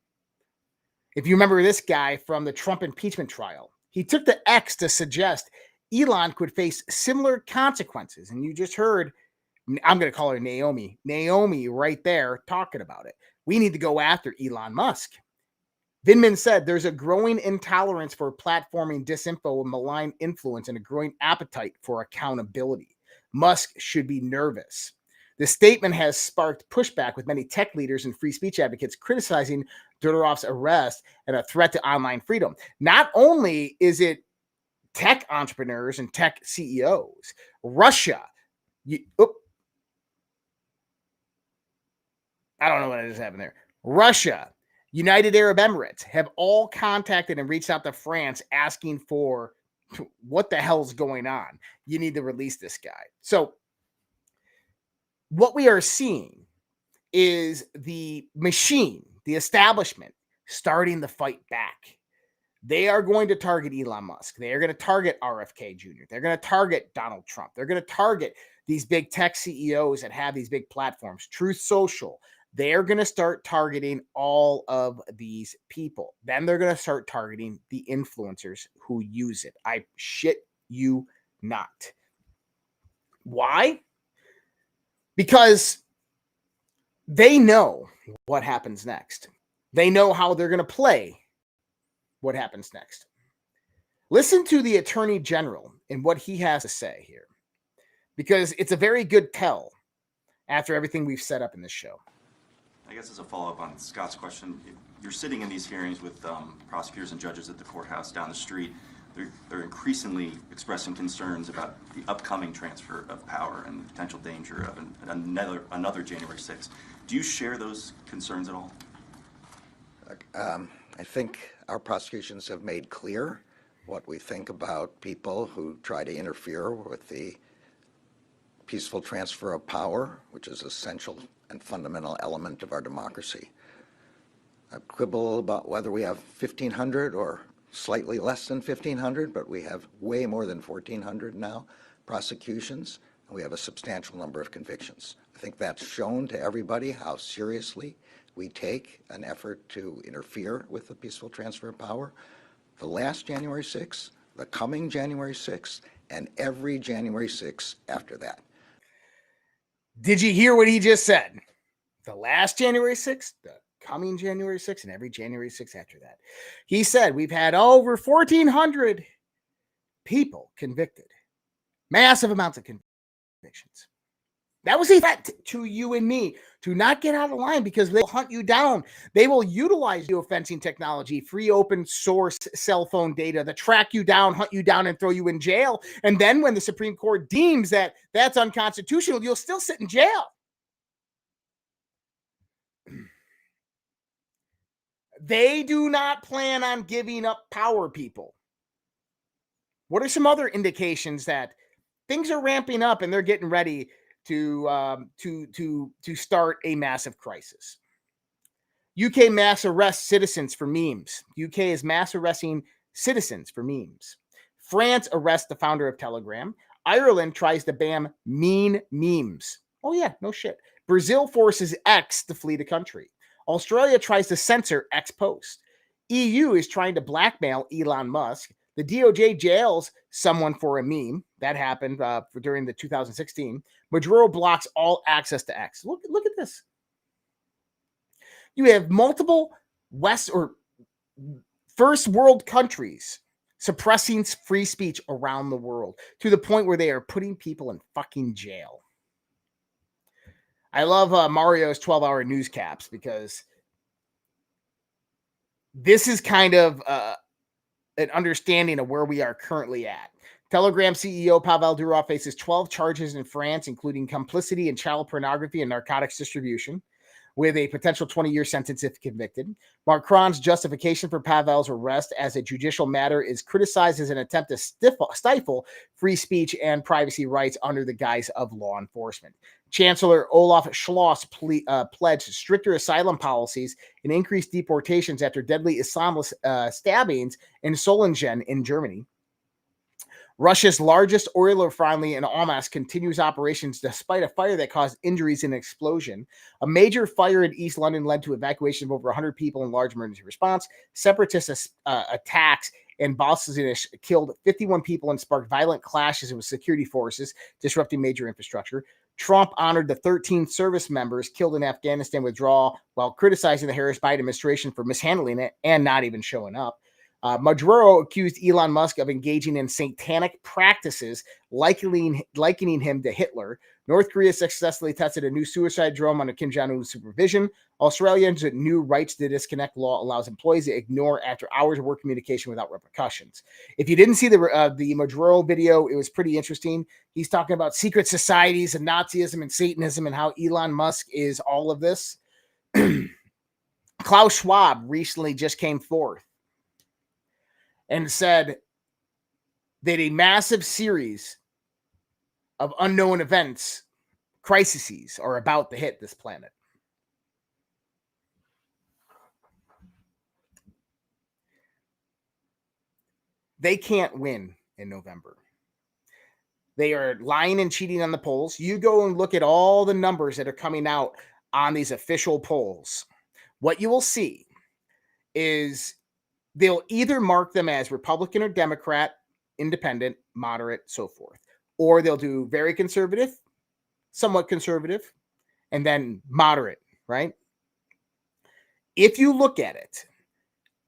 if you remember this guy from the Trump impeachment trial, he took the X to suggest Elon could face similar consequences. And you just heard, I'm going to call her Naomi right there talking about it. We need to go after Elon Musk. Vindman said there's a growing intolerance for platforming disinfo and malign influence and a growing appetite for accountability. Musk should be nervous. The statement has sparked pushback, with many tech leaders and free speech advocates criticizing Dudarov's arrest and a threat to online freedom. Not only is it tech entrepreneurs and tech CEOs, Russia, I don't know what just happened there. Russia, United Arab Emirates have all contacted and reached out to France asking for what the hell's going on. You need to release this guy. So what we are seeing is the machine, the establishment, starting the fight back. They are going to target Elon Musk. They are going to target RFK Jr. They're going to target Donald Trump. They're going to target these big tech CEOs that have these big platforms. Truth Social. They're going to start targeting all of these people. Then they're going to start targeting the influencers who use it. I shit you not. Why? Because they know what happens next. They know how they're going to play what happens next. Listen to the Attorney General and what he has to say here, because it's a very good tell after everything we've set up in this show. I guess as a follow-up on Scott's question, you're sitting in these hearings with prosecutors and judges at the courthouse down the street. They're increasingly expressing concerns about the upcoming transfer of power and the potential danger of another January 6th. Do you share those concerns at all? I think our prosecutions have made clear what we think about people who try to interfere with the peaceful transfer of power, which is essential and fundamental element of our democracy. I quibble about whether we have 1,500 or slightly less than 1,500, but we have way more than 1,400 now prosecutions, and we have a substantial number of convictions. I think that's shown to everybody how seriously we take an effort to interfere with the peaceful transfer of power. The last January 6th, the coming January 6th, and every January 6th after that. Did you hear what he just said? The last January 6th, the coming January 6th, and every January 6th after that. He said we've had over 1,400 people convicted. Massive amounts of convictions. That was a threat to you and me to not get out of line, because they'll hunt you down. They will utilize geofencing technology, free open source cell phone data to track you down, hunt you down, and throw you in jail. And then when the Supreme Court deems that that's unconstitutional, you'll still sit in jail. They do not plan on giving up power, people. What are some other indications that things are ramping up and they're getting ready to start a massive crisis? UK mass arrests citizens for memes. UK is mass arresting citizens for memes. France arrests the founder of Telegram. Ireland tries to ban mean memes. Oh yeah, no shit. Brazil forces X to flee the country. Australia tries to censor X post. EU is trying to blackmail Elon Musk. The DOJ jails someone for a meme. That happened during the 2016. Maduro blocks all access to X. Look at this. You have multiple West or first world countries suppressing free speech around the world to the point where they are putting people in fucking jail. I love Mario's 12-hour news caps, because this is kind of an understanding of where we are currently at. Telegram CEO Pavel Durov faces 12 charges in France, including complicity in child pornography and narcotics distribution, with a potential 20-year sentence if convicted. Macron's justification for Pavel's arrest as a judicial matter is criticized as an attempt to stifle free speech and privacy rights under the guise of law enforcement. Chancellor Olaf Schloss pledged stricter asylum policies and increased deportations after deadly Islamist stabbings in Solingen in Germany. Russia's largest oil refinery in Almaty continues operations despite a fire that caused injuries in an explosion. A major fire in East London led to evacuation of over 100 people in large emergency response. Separatist attacks in Bosnia killed 51 people and sparked violent clashes with security forces, disrupting major infrastructure. Trump honored the 13 service members killed in Afghanistan withdrawal while criticizing the Harris-Biden administration for mishandling it and not even showing up. Maduro accused Elon Musk of engaging in satanic practices, likening him to Hitler. North Korea successfully tested a new suicide drone under Kim Jong-un's supervision. Australia's new rights to disconnect law allows employees to ignore after hours of work communication without repercussions. If you didn't see the Maduro video, it was pretty interesting. He's talking about secret societies and Nazism and Satanism and how Elon Musk is all of this. Klaus Schwab recently just came forth and said that a massive series of unknown events, crises, are about to hit this planet. They can't win in November. They are lying and cheating on the polls. You go and look at all the numbers that are coming out on these official polls. What you will see is they'll either mark them as Republican or Democrat, independent, moderate, so forth. Or they'll do very conservative, somewhat conservative, and then moderate, right? If you look at it,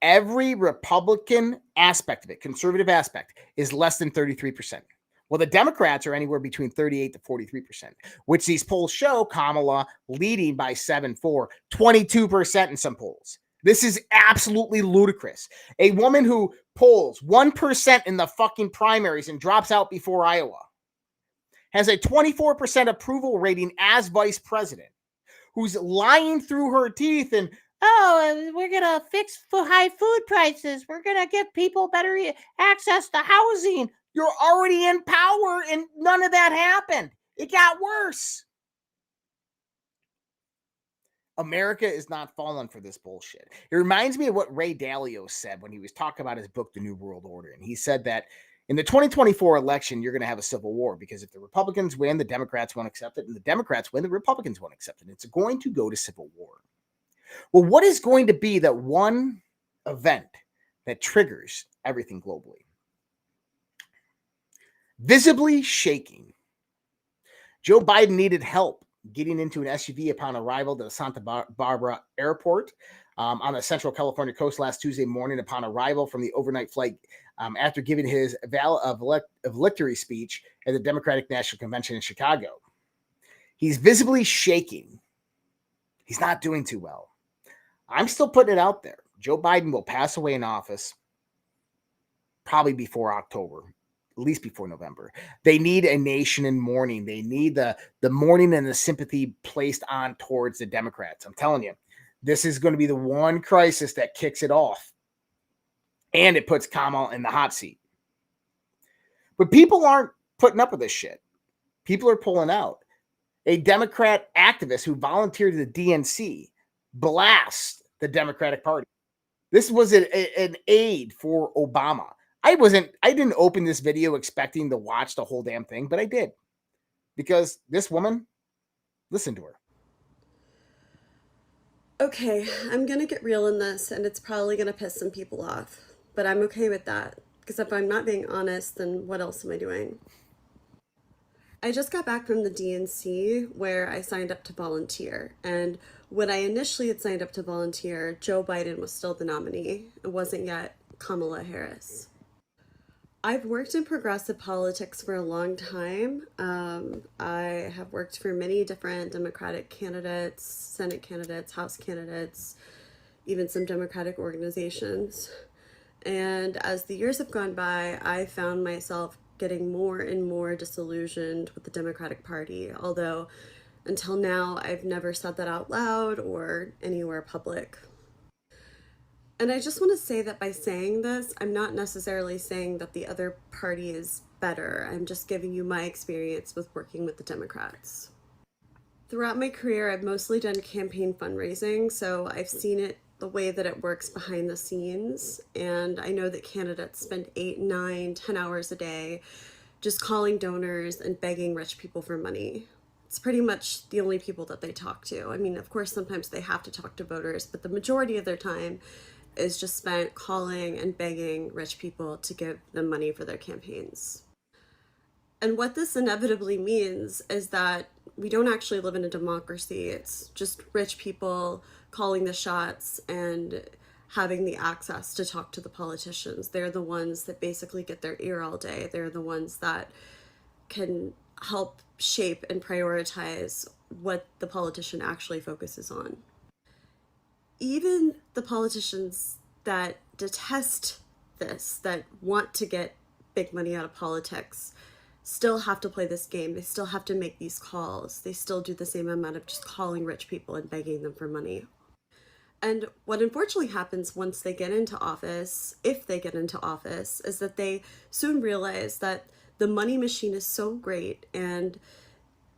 every Republican aspect of it, conservative aspect, is less than 33%. Well, the Democrats are anywhere between 38 to 43%, which these polls show Kamala leading by 7-4, 22% in some polls. This is absolutely ludicrous. A woman who polls 1% in the fucking primaries and drops out before Iowa has a 24% approval rating as vice president, who's lying through her teeth and, oh, we're going to fix high food prices. We're going to give people better access to housing. You're already in power and none of that happened. It got worse. America is not falling for this bullshit. It reminds me of what Ray Dalio said when he was talking about his book, The New World Order. And he said that in the 2024 election, you're going to have a civil war because if the Republicans win, the Democrats won't accept it. And the Democrats win, the Republicans won't accept it. It's going to go to civil war. Well, what is going to be that one event that triggers everything globally? Visibly shaking. Joe Biden needed help getting into an SUV upon arrival to the Santa Barbara airport on the Central California coast last Tuesday morning upon arrival from the overnight flight after giving his valedictory speech at the Democratic National Convention in Chicago. He's visibly shaking. He's not doing too well. I'm still putting it out there. Joe Biden will pass away in office probably before October, at least before November. They need a nation in mourning. They need the mourning and the sympathy placed on towards the Democrats. I'm telling you, this is going to be the one crisis that kicks it off. And it puts Kamala in the hot seat. But people aren't putting up with this shit. People are pulling out. A Democrat activist who volunteered to the DNC blasts the Democratic Party. This was an aid for Obama. I didn't open this video expecting to watch the whole damn thing, but I did. Because this woman, listen to her. Okay, I'm going to get real in this, and it's probably going to piss some people off. But I'm okay with that. Because if I'm not being honest, then what else am I doing? I just got back from the DNC where I signed up to volunteer. And when I initially had signed up to volunteer, Joe Biden was still the nominee. It wasn't yet Kamala Harris. I've worked in progressive politics for a long time. I have worked for many different Democratic candidates, Senate candidates, House candidates, even some Democratic organizations. And as the years have gone by, I found myself getting more and more disillusioned with the Democratic Party, although until now I've never said that out loud or anywhere public. And I just want to say that by saying this, I'm not necessarily saying that the other party is better. I'm just giving you my experience with working with the Democrats. Throughout my career, I've mostly done campaign fundraising, so I've seen it the way that it works behind the scenes. And I know that candidates spend 8, 9, 10 hours a day just calling donors and begging rich people for money. It's pretty much the only people that they talk to. I mean, of course, sometimes they have to talk to voters, but the majority of their time is just spent calling and begging rich people to give them money for their campaigns. And what this inevitably means is that we don't actually live in a democracy. It's just rich people calling the shots and having the access to talk to the politicians. They're the ones that basically get their ear all day. They're the ones that can help shape and prioritize what the politician actually focuses on. Even the politicians that detest this, that want to get big money out of politics, still have to play this game. They still have to make these calls. They still do the same amount of just calling rich people and begging them for money. And what unfortunately happens once they get into office, if they get into office, is that they soon realize that the money machine is so great and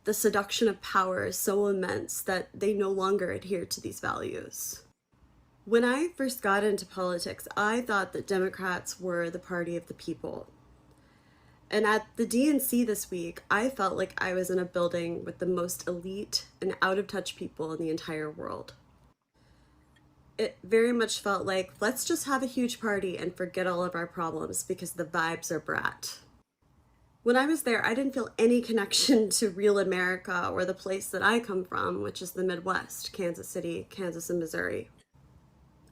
the seduction of power is so immense that they no longer adhere to these values. When I first got into politics, I thought that Democrats were the party of the people. And at the DNC this week, I felt like I was in a building with the most elite and out-of-touch people in the entire world. It very much felt like, let's just have a huge party and forget all of our problems because the vibes are brat. When I was there, I didn't feel any connection to real America or the place that I come from, which is the Midwest, Kansas City, Kansas, and Missouri.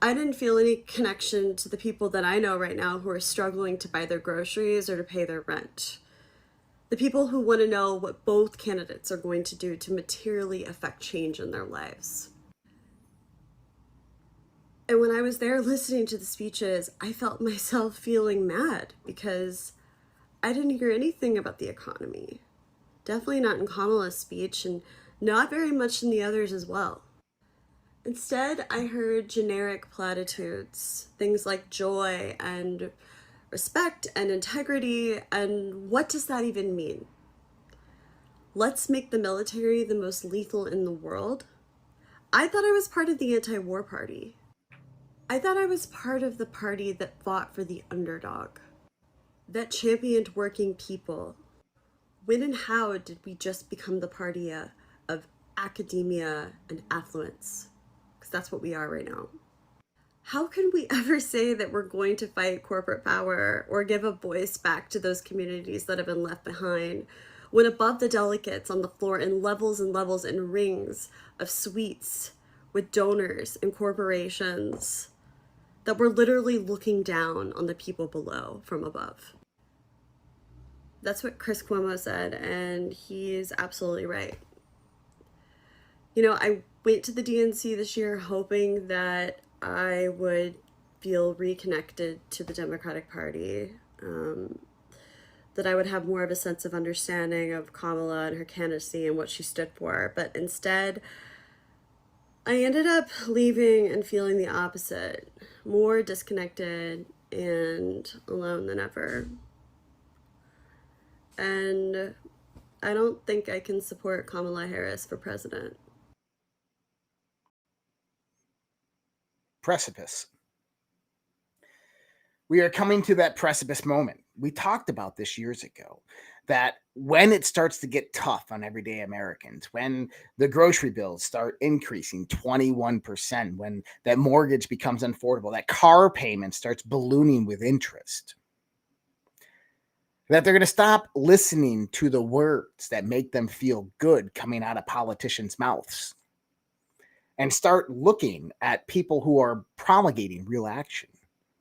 I didn't feel any connection to the people that I know right now who are struggling to buy their groceries or to pay their rent. The people who want to know what both candidates are going to do to materially affect change in their lives. And when I was there listening to the speeches, I felt myself feeling mad because I didn't hear anything about the economy. Definitely not in Kamala's speech, and not very much in the others as well. Instead, I heard generic platitudes, things like joy and respect and integrity, and what does that even mean? Let's make the military the most lethal in the world? I thought I was part of the anti-war party. I thought I was part of the party that fought for the underdog, that championed working people. When and how did we just become the party of academia and affluence? Because that's what we are right now. How can we ever say that we're going to fight corporate power or give a voice back to those communities that have been left behind when above the delegates on the floor in levels and levels and rings of suites with donors and corporations that we're literally looking down on the people below from above? That's what Chris Cuomo said, and he's absolutely right. You know, I went to the DNC this year hoping that I would feel reconnected to the Democratic Party, that I would have more of a sense of understanding of Kamala and her candidacy and what she stood for. But instead, I ended up leaving and feeling the opposite, more disconnected and alone than ever. And I don't think I can support Kamala Harris for president. Precipice. We are coming to that precipice moment. We talked about this years ago, that when it starts to get tough on everyday Americans, when the grocery bills start increasing 21%, when that mortgage becomes unaffordable, that car payment starts ballooning with interest, that they're going to stop listening to the words that make them feel good coming out of politicians' mouths and start looking at people who are promulgating real action.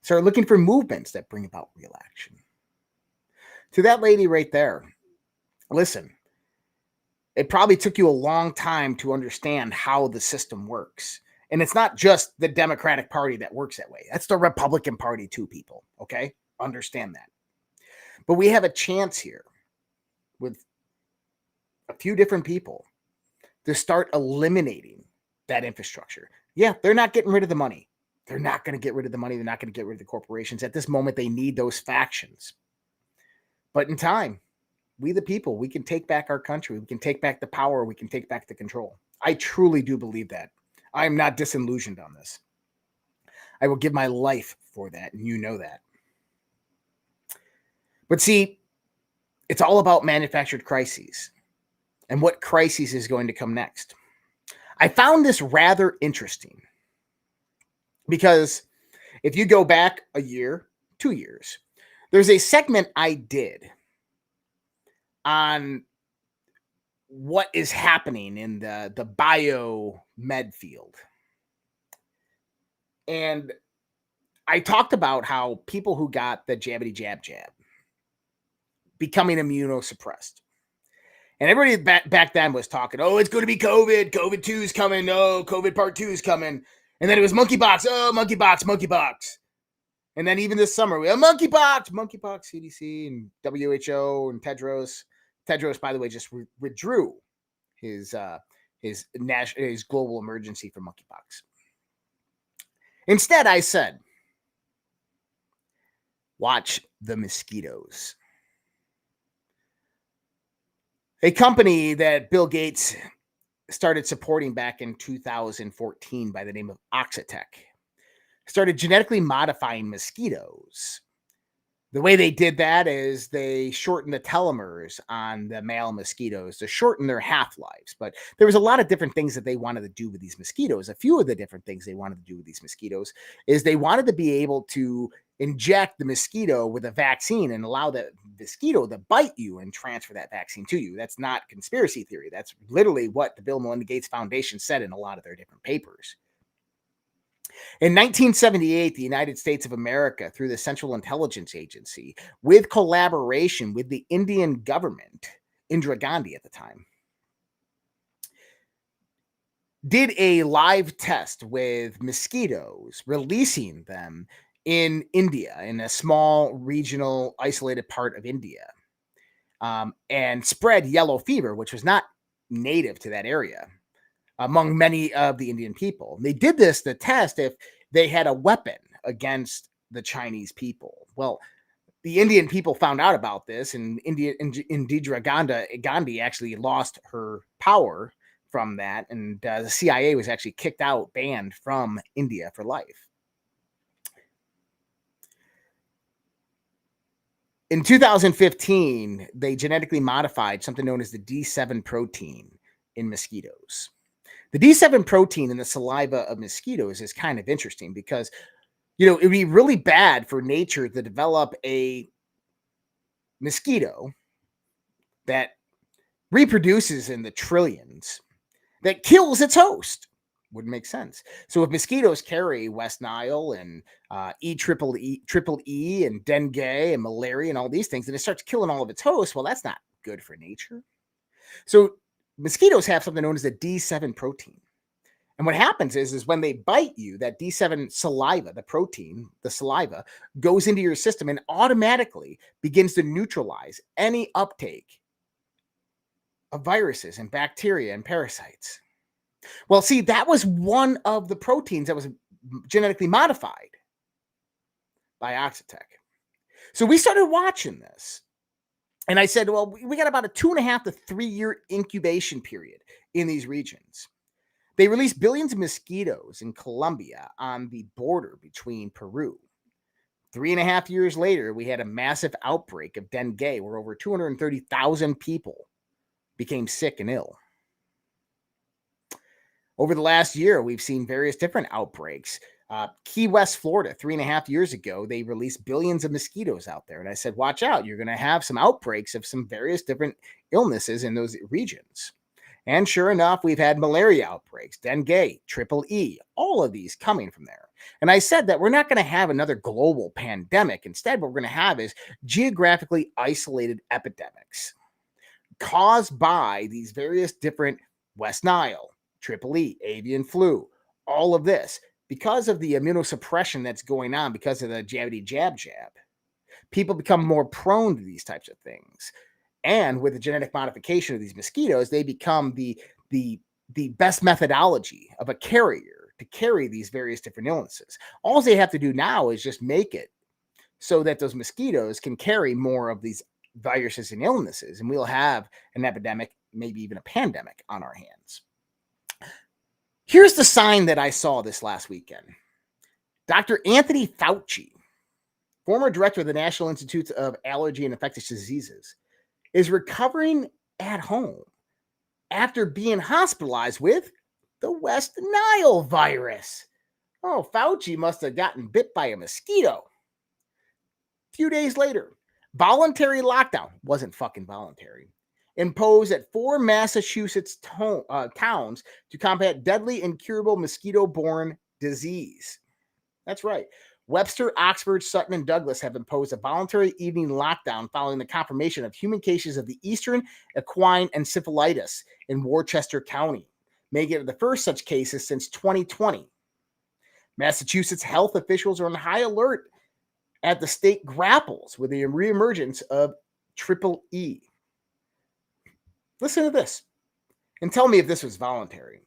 Start looking for movements that bring about real action. To that lady right there, listen, it probably took you a long time to understand how the system works. And it's not just the Democratic Party that works that way. That's the Republican Party too, people. Okay? Understand that. But we have a chance here with a few different people to start eliminating that infrastructure. Yeah, they're not getting rid of the money. They're not going to get rid of the money. They're not going to get rid of the corporations. At this moment, they need those factions. But in time, we the people, we can take back our country. We can take back the power. We can take back the control. I truly do believe that. I am not disillusioned on this. I will give my life for that, and you know that. But see, it's all about manufactured crises and what crisis is going to come next. I found this rather interesting because if you go back a year, 2 years, there's a segment I did on what is happening in the biomed field. And I talked about how people who got the jabbity jab becoming immunosuppressed. And everybody back then was talking, oh, it's going to be COVID. COVID 2 is coming. No, COVID part 2 is coming. And then it was monkeypox. Oh, monkeypox. And then even this summer, we have monkeypox, CDC and WHO and Tedros. Tedros, by the way, just withdrew his global emergency for monkeypox. Instead, I said, watch the mosquitoes. A company that Bill Gates started supporting back in 2014 by the name of Oxitec started genetically modifying mosquitoes. The way they did that is they shortened the telomeres on the male mosquitoes to shorten their half-lives. But there was a lot of different things that they wanted to do with these mosquitoes. A few of the different things they wanted to do with these mosquitoes is they wanted to be able to inject the mosquito with a vaccine and allow the mosquito to bite you and transfer that vaccine to you. That's not conspiracy theory. That's literally what the Bill and Melinda Gates Foundation said in a lot of their different papers. In 1978, the United States of America, through the Central Intelligence Agency, with collaboration with the Indian government, Indira Gandhi at the time, did a live test with mosquitoes, releasing them in India, in a small regional isolated part of India, and spread yellow fever, which was not native to that area, among many of the Indian people. They did this to test if they had a weapon against the Chinese people. Well, the Indian people found out about this, and Indira Gandhi actually lost her power from that, and the CIA was actually kicked out, banned from India for life. In 2015, they genetically modified something known as the D7 protein in mosquitoes. The D7 protein in the saliva of mosquitoes is kind of interesting because, it would be really bad for nature to develop a mosquito that reproduces in the trillions that kills its host. Wouldn't make sense. So if mosquitoes carry West Nile and triple E and dengue and malaria and all these things, and it starts killing all of its hosts, well, that's not good for nature. So mosquitoes have something known as the D7 protein. And what happens is when they bite you, that D7 saliva, the protein, the saliva, goes into your system and automatically begins to neutralize any uptake of viruses and bacteria and parasites. Well, see, that was one of the proteins that was genetically modified by Oxitec. So we started watching this. And I said, well, we got about a 2.5 to 3 year incubation period in these regions. They released billions of mosquitoes in Colombia on the border between Peru. 3.5 years later, we had a massive outbreak of dengue where over 230,000 people became sick and ill. Over the last year, we've seen various different outbreaks. Key West, Florida, 3.5 years ago, they released billions of mosquitoes out there. And I said, watch out, you're going to have some outbreaks of some various different illnesses in those regions. And sure enough, we've had malaria outbreaks, dengue, triple E, all of these coming from there. And I said that we're not going to have another global pandemic. Instead, what we're going to have is geographically isolated epidemics caused by these various different West Nile, triple E, avian flu, all of this. Because of the immunosuppression that's going on, because of the jabbity jab, people become more prone to these types of things. And with the genetic modification of these mosquitoes, they become the best methodology of a carrier to carry these various different illnesses. All they have to do now is just make it so that those mosquitoes can carry more of these viruses and illnesses, and we'll have an epidemic, maybe even a pandemic on our hands. Here's the sign that I saw this last weekend. Dr. Anthony Fauci, former director of the National Institute of Allergy and Infectious Diseases, is recovering at home after being hospitalized with the West Nile virus. Oh, Fauci must have gotten bit by a mosquito. A few days later, voluntary lockdown, wasn't fucking voluntary, imposed at 4 Massachusetts towns to combat deadly incurable mosquito-borne disease. That's right. Webster, Oxford, Sutton, and Douglas have imposed a voluntary evening lockdown following the confirmation of human cases of the Eastern equine encephalitis in Worcester County, making it the first such cases since 2020. Massachusetts health officials are on high alert as the state grapples with the reemergence of triple E. Listen to this and tell me if this was voluntary,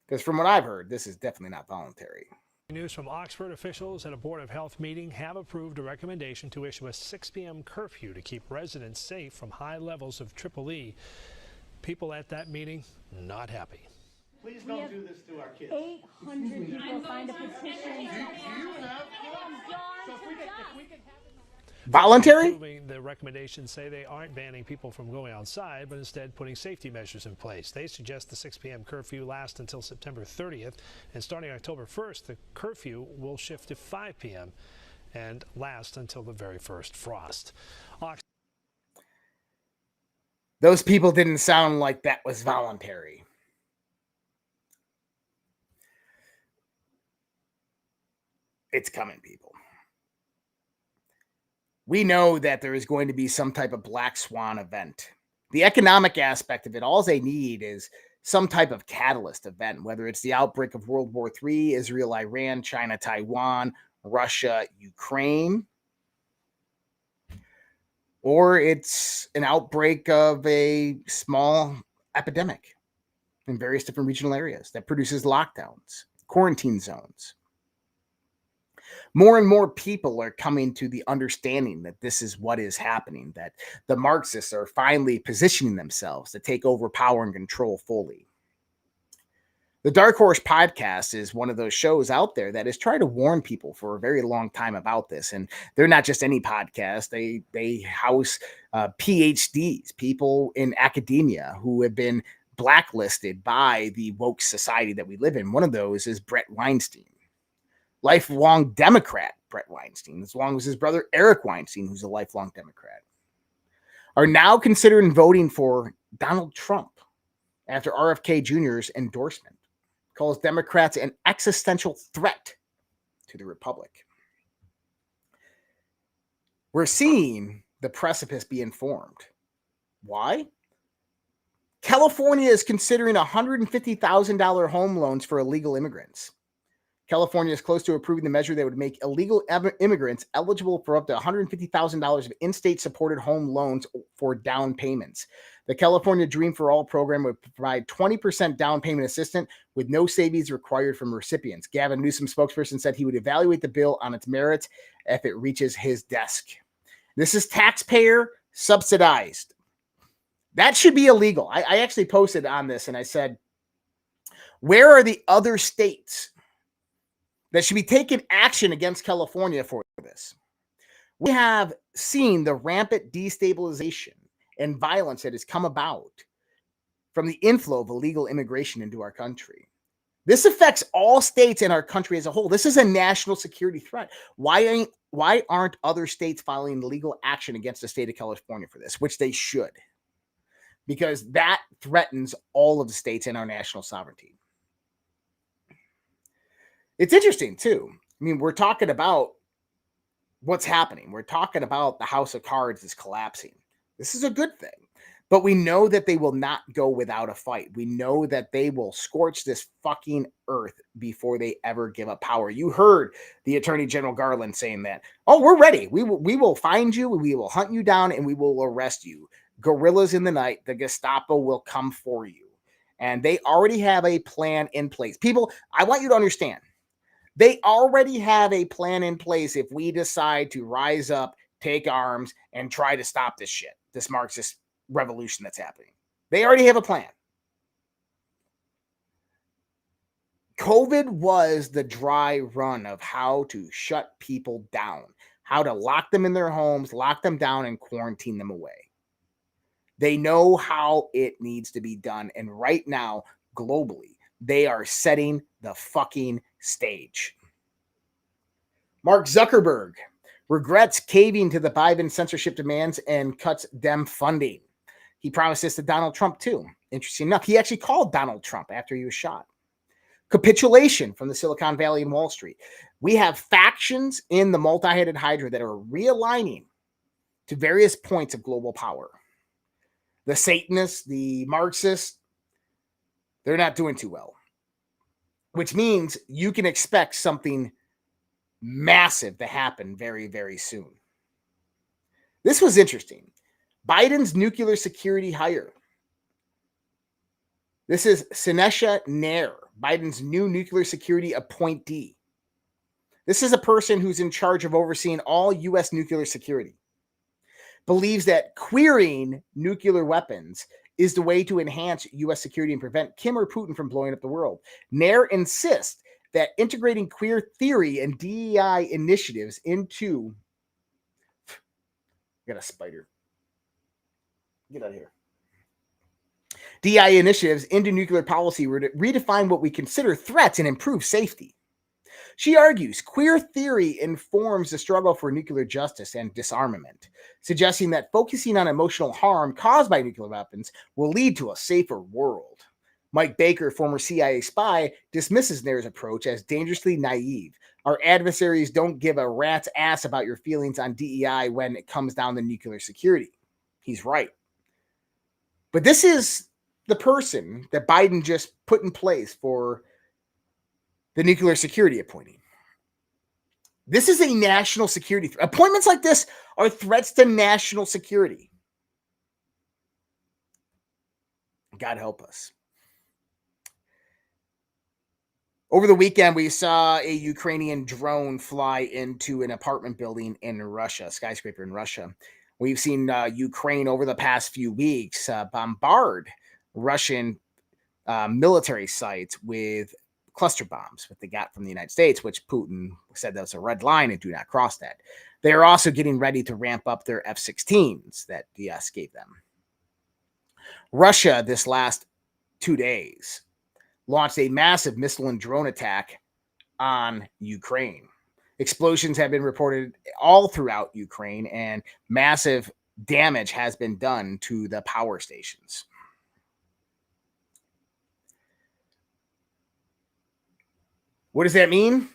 because from what I've heard, this is definitely not voluntary. News from Oxford officials at a Board of Health meeting have approved a recommendation to issue a 6 p.m. curfew to keep residents safe from high levels of triple E. People at that meeting not happy. Please don't do this to our kids. 800 people signed a petition. Voluntary? The recommendations say they aren't banning people from going outside, but instead putting safety measures in place. They suggest the 6 p.m. curfew last until September 30th, and starting October 1st, the curfew will shift to 5 p.m. and last until the very first frost. Those people didn't sound like that was voluntary. It's coming, people. We know that there is going to be some type of black swan event. The economic aspect of it, all they need is some type of catalyst event, whether it's the outbreak of World War III, Israel, Iran, China, Taiwan, Russia, Ukraine, or it's an outbreak of a small epidemic in various different regional areas that produces lockdowns, quarantine zones. More and more people are coming to the understanding that this is what is happening, that the Marxists are finally positioning themselves to take over power and control fully. The Dark Horse podcast is one of those shows out there that has tried to warn people for a very long time about this. And they're not just any podcast. They house PhDs, people in academia who have been blacklisted by the woke society that we live in. One of those is Brett Weinstein. Lifelong Democrat Brett Weinstein, as long as his brother Eric Weinstein, who's a lifelong Democrat, are now considering voting for Donald Trump after RFK Jr.'s endorsement, calls Democrats an existential threat to the Republic. We're seeing the precipice being formed. Why? California is considering $150,000 home loans for illegal immigrants. California is close to approving the measure that would make illegal immigrants eligible for up to $150,000 of in-state supported home loans for down payments. The California Dream for All program would provide 20% down payment assistance with no savings required from recipients. Gavin Newsom, spokesperson, said he would evaluate the bill on its merits if it reaches his desk. This is taxpayer subsidized. That should be illegal. I actually posted on this and I said, where are the other states that should be taking action against California for this? We have seen the rampant destabilization and violence that has come about from the inflow of illegal immigration into our country. This affects all states in our country as a whole. This is a national security threat. Why aren't other states filing legal action against the state of California for this, which they should? Because that threatens all of the states and our national sovereignty. It's interesting, too. I mean, we're talking about what's happening. We're talking about the house of cards is collapsing. This is a good thing. But we know that they will not go without a fight. We know that they will scorch this fucking earth before they ever give up power. You heard the Attorney General Garland saying that. Oh, we're ready. We will find you. We will hunt you down and we will arrest you. Guerrillas in the night. The Gestapo will come for you. And they already have a plan in place. People, I want you to understand. They already have a plan in place if we decide to rise up, take arms, and try to stop this shit, this Marxist revolution that's happening. They already have a plan. COVID was the dry run of how to shut people down, how to lock them in their homes, lock them down, and quarantine them away. They know how it needs to be done. And right now, globally, they are setting the fucking stage. Mark Zuckerberg regrets caving to the Biden censorship demands and cuts Dem funding. He promised this to Donald Trump, too. Interesting enough, he actually called Donald Trump after he was shot. capitulation from the Silicon Valley and Wall Street. We have factions in the multi-headed hydra that are realigning to various points of global power. The Satanists, the Marxists, they're not doing too well, which means you can expect something massive to happen very, very soon. This was interesting. Biden's nuclear security hire. This is Sinesha Nair, Biden's new nuclear security appointee. This is a person who's in charge of overseeing all U.S. nuclear security. Believes that queering nuclear weapons is the way to enhance U.S. security and prevent Kim or Putin from blowing up the world. Nair insists that integrating queer theory and DEI initiatives into... I got a spider. Get out of here. DEI initiatives into nuclear policy were to redefine what we consider threats and improve safety. She argues queer theory informs the struggle for nuclear justice and disarmament, suggesting that focusing on emotional harm caused by nuclear weapons will lead to a safer world. Mike Baker, former CIA spy, dismisses Nair's approach as dangerously naive. Our adversaries don't give a rat's ass about your feelings on DEI when it comes down to nuclear security. He's right. But this is the person that Biden just put in place for the nuclear security appointee. This is a national security threat. Appointments like this are threats to national security. God help us. Over the weekend, we saw a Ukrainian drone fly into an apartment building in Russia, skyscraper in Russia. We've seen Ukraine over the past few weeks bombard Russian military sites with cluster bombs that they got from the United States, which Putin said that was a red line and do not cross that. They are also getting ready to ramp up their F-16s that the US gave them. Russia, this last 2 days, launched a massive missile and drone attack on Ukraine. Explosions have been reported all throughout Ukraine, and massive damage has been done to the power stations. What does that mean?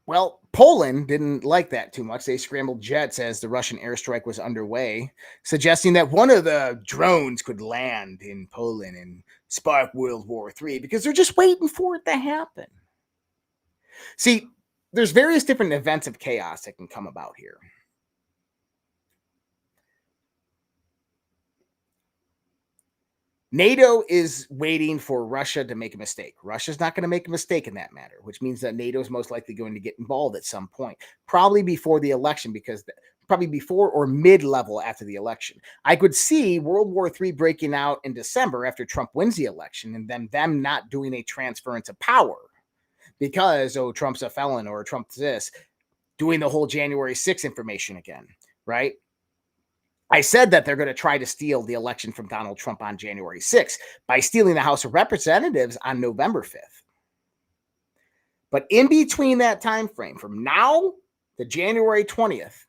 Well, Poland didn't like that too much. They scrambled jets as the Russian airstrike was underway, suggesting that one of the drones could land in Poland and spark World War III because they're just waiting for it to happen. See, there's various different events of chaos that can come about here. NATO is waiting for Russia to make a mistake. Russia's not going to make a mistake in that matter, which means that NATO is most likely going to get involved at some point, probably before the election, probably before or mid-level after the election. I could see World War III breaking out in December after Trump wins the election, and then them not doing a transference of power because, oh, Trump's a felon or Trump's this, doing the whole January 6th information again, right? I said that they're going to try to steal the election from Donald Trump on January 6th by stealing the House of Representatives on November 5th. But in between that time frame, from now to January 20th,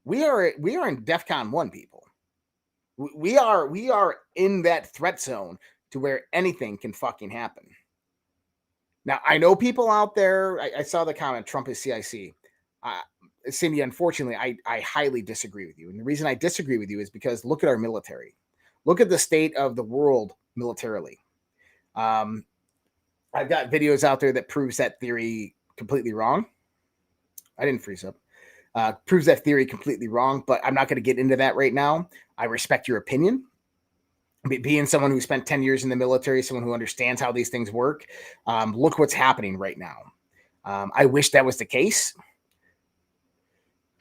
we are in DEFCON 1, people. We are in that threat zone to where anything can fucking happen. Now, I know people out there, I saw the comment, Trump is CIC. Cindy, unfortunately, I highly disagree with you. And the reason I disagree with you is because look at our military. Look at the state of the world militarily. I've got videos out there that proves that theory completely wrong. I didn't freeze up. Proves that theory completely wrong, but I'm not going to get into that right now. I respect your opinion. Being someone who spent 10 years in the military, someone who understands how these things work, look what's happening right now. I wish that was the case.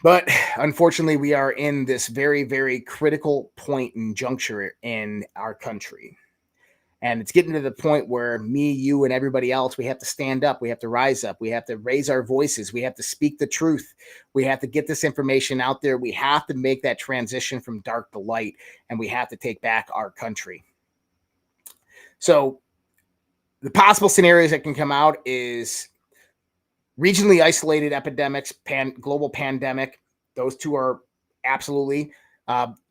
But unfortunately, we are in this very, very critical point and juncture in our country. And it's getting to the point where me, you, and everybody else, we have to stand up. We have to rise up. We have to raise our voices. We have to speak the truth. We have to get this information out there. We have to make that transition from dark to light, and we have to take back our country. So the possible scenarios that can come out is regionally isolated epidemics, global pandemic. Those two are absolutely.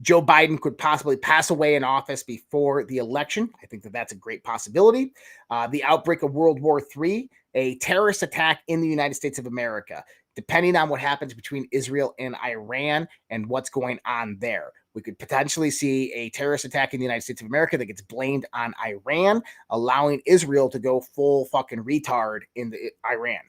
Joe Biden could possibly pass away in office before the election. I think that that's a great possibility. The outbreak of World War III, a terrorist attack in the United States of America, depending on what happens between Israel and Iran and what's going on there. We could potentially see a terrorist attack in the United States of America that gets blamed on Iran, allowing Israel to go full fucking retard in Iran.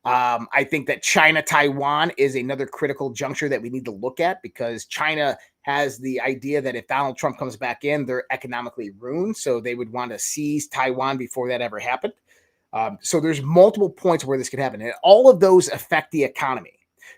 I think that China-Taiwan is another critical juncture that we need to look at, because China has the idea that if Donald Trump comes back in, they're economically ruined. So they would want to seize Taiwan before that ever happened. So there's multiple points where this could happen. And all of those affect the economy.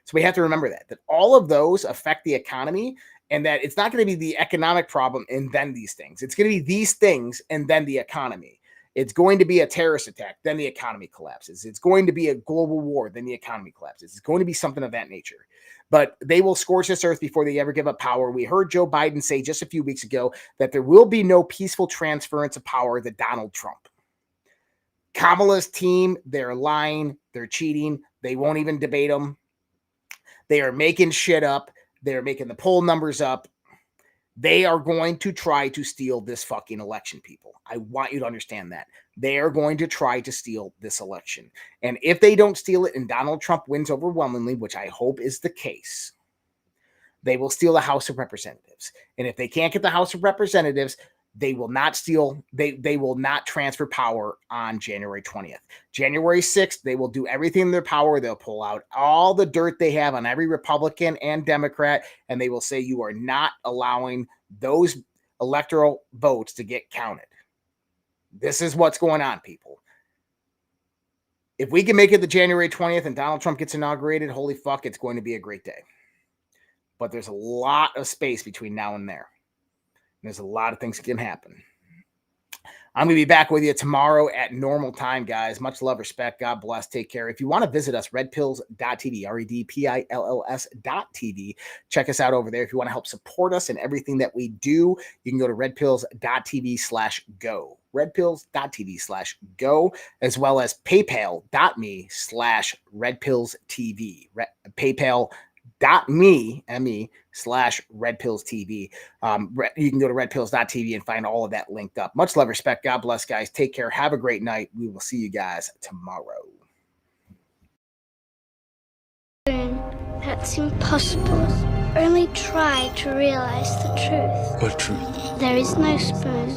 So we have to remember that all of those affect the economy, and that it's not going to be the economic problem and then these things. It's going to be these things and then the economy. It's going to be a terrorist attack, then the economy collapses. It's going to be a global war, then the economy collapses. It's going to be something of that nature. But they will scorch this earth before they ever give up power. We heard Joe Biden say just a few weeks ago that there will be no peaceful transference of power to Donald Trump. Kamala's team, they're lying, they're cheating, they won't even debate them. They are making shit up. They're making the poll numbers up. They are going to try to steal this fucking election, people. I want you to understand that. They are going to try to steal this election. And if they don't steal it and Donald Trump wins overwhelmingly, which I hope is the case, they will steal the House of Representatives. And if they can't get the House of Representatives, they will not steal, they will not transfer power on January 20th. January 6th, they will do everything in their power. They'll pull out all the dirt they have on every Republican and Democrat, and they will say you are not allowing those electoral votes to get counted. This is what's going on, people. If we can make it to January 20th and Donald Trump gets inaugurated, holy fuck, it's going to be a great day. But there's a lot of space between now and there. There's a lot of things that can happen. I'm going to be back with you tomorrow at normal time, guys. Much love, respect. God bless. Take care. If you want to visit us, redpills.tv, redpills.tv. Check us out over there. If you want to help support us in everything that we do, you can go to redpills.tv/go. redpills.tv/go, as well as paypal.me/redpillstv. paypal.me/redpillstv. You can go to redpills.tv and find all of that linked up. Much love, respect. God bless, guys. Take care. Have a great night. We will see you guys tomorrow. That's impossible. Only try to realize the truth. What truth? There is no spoon.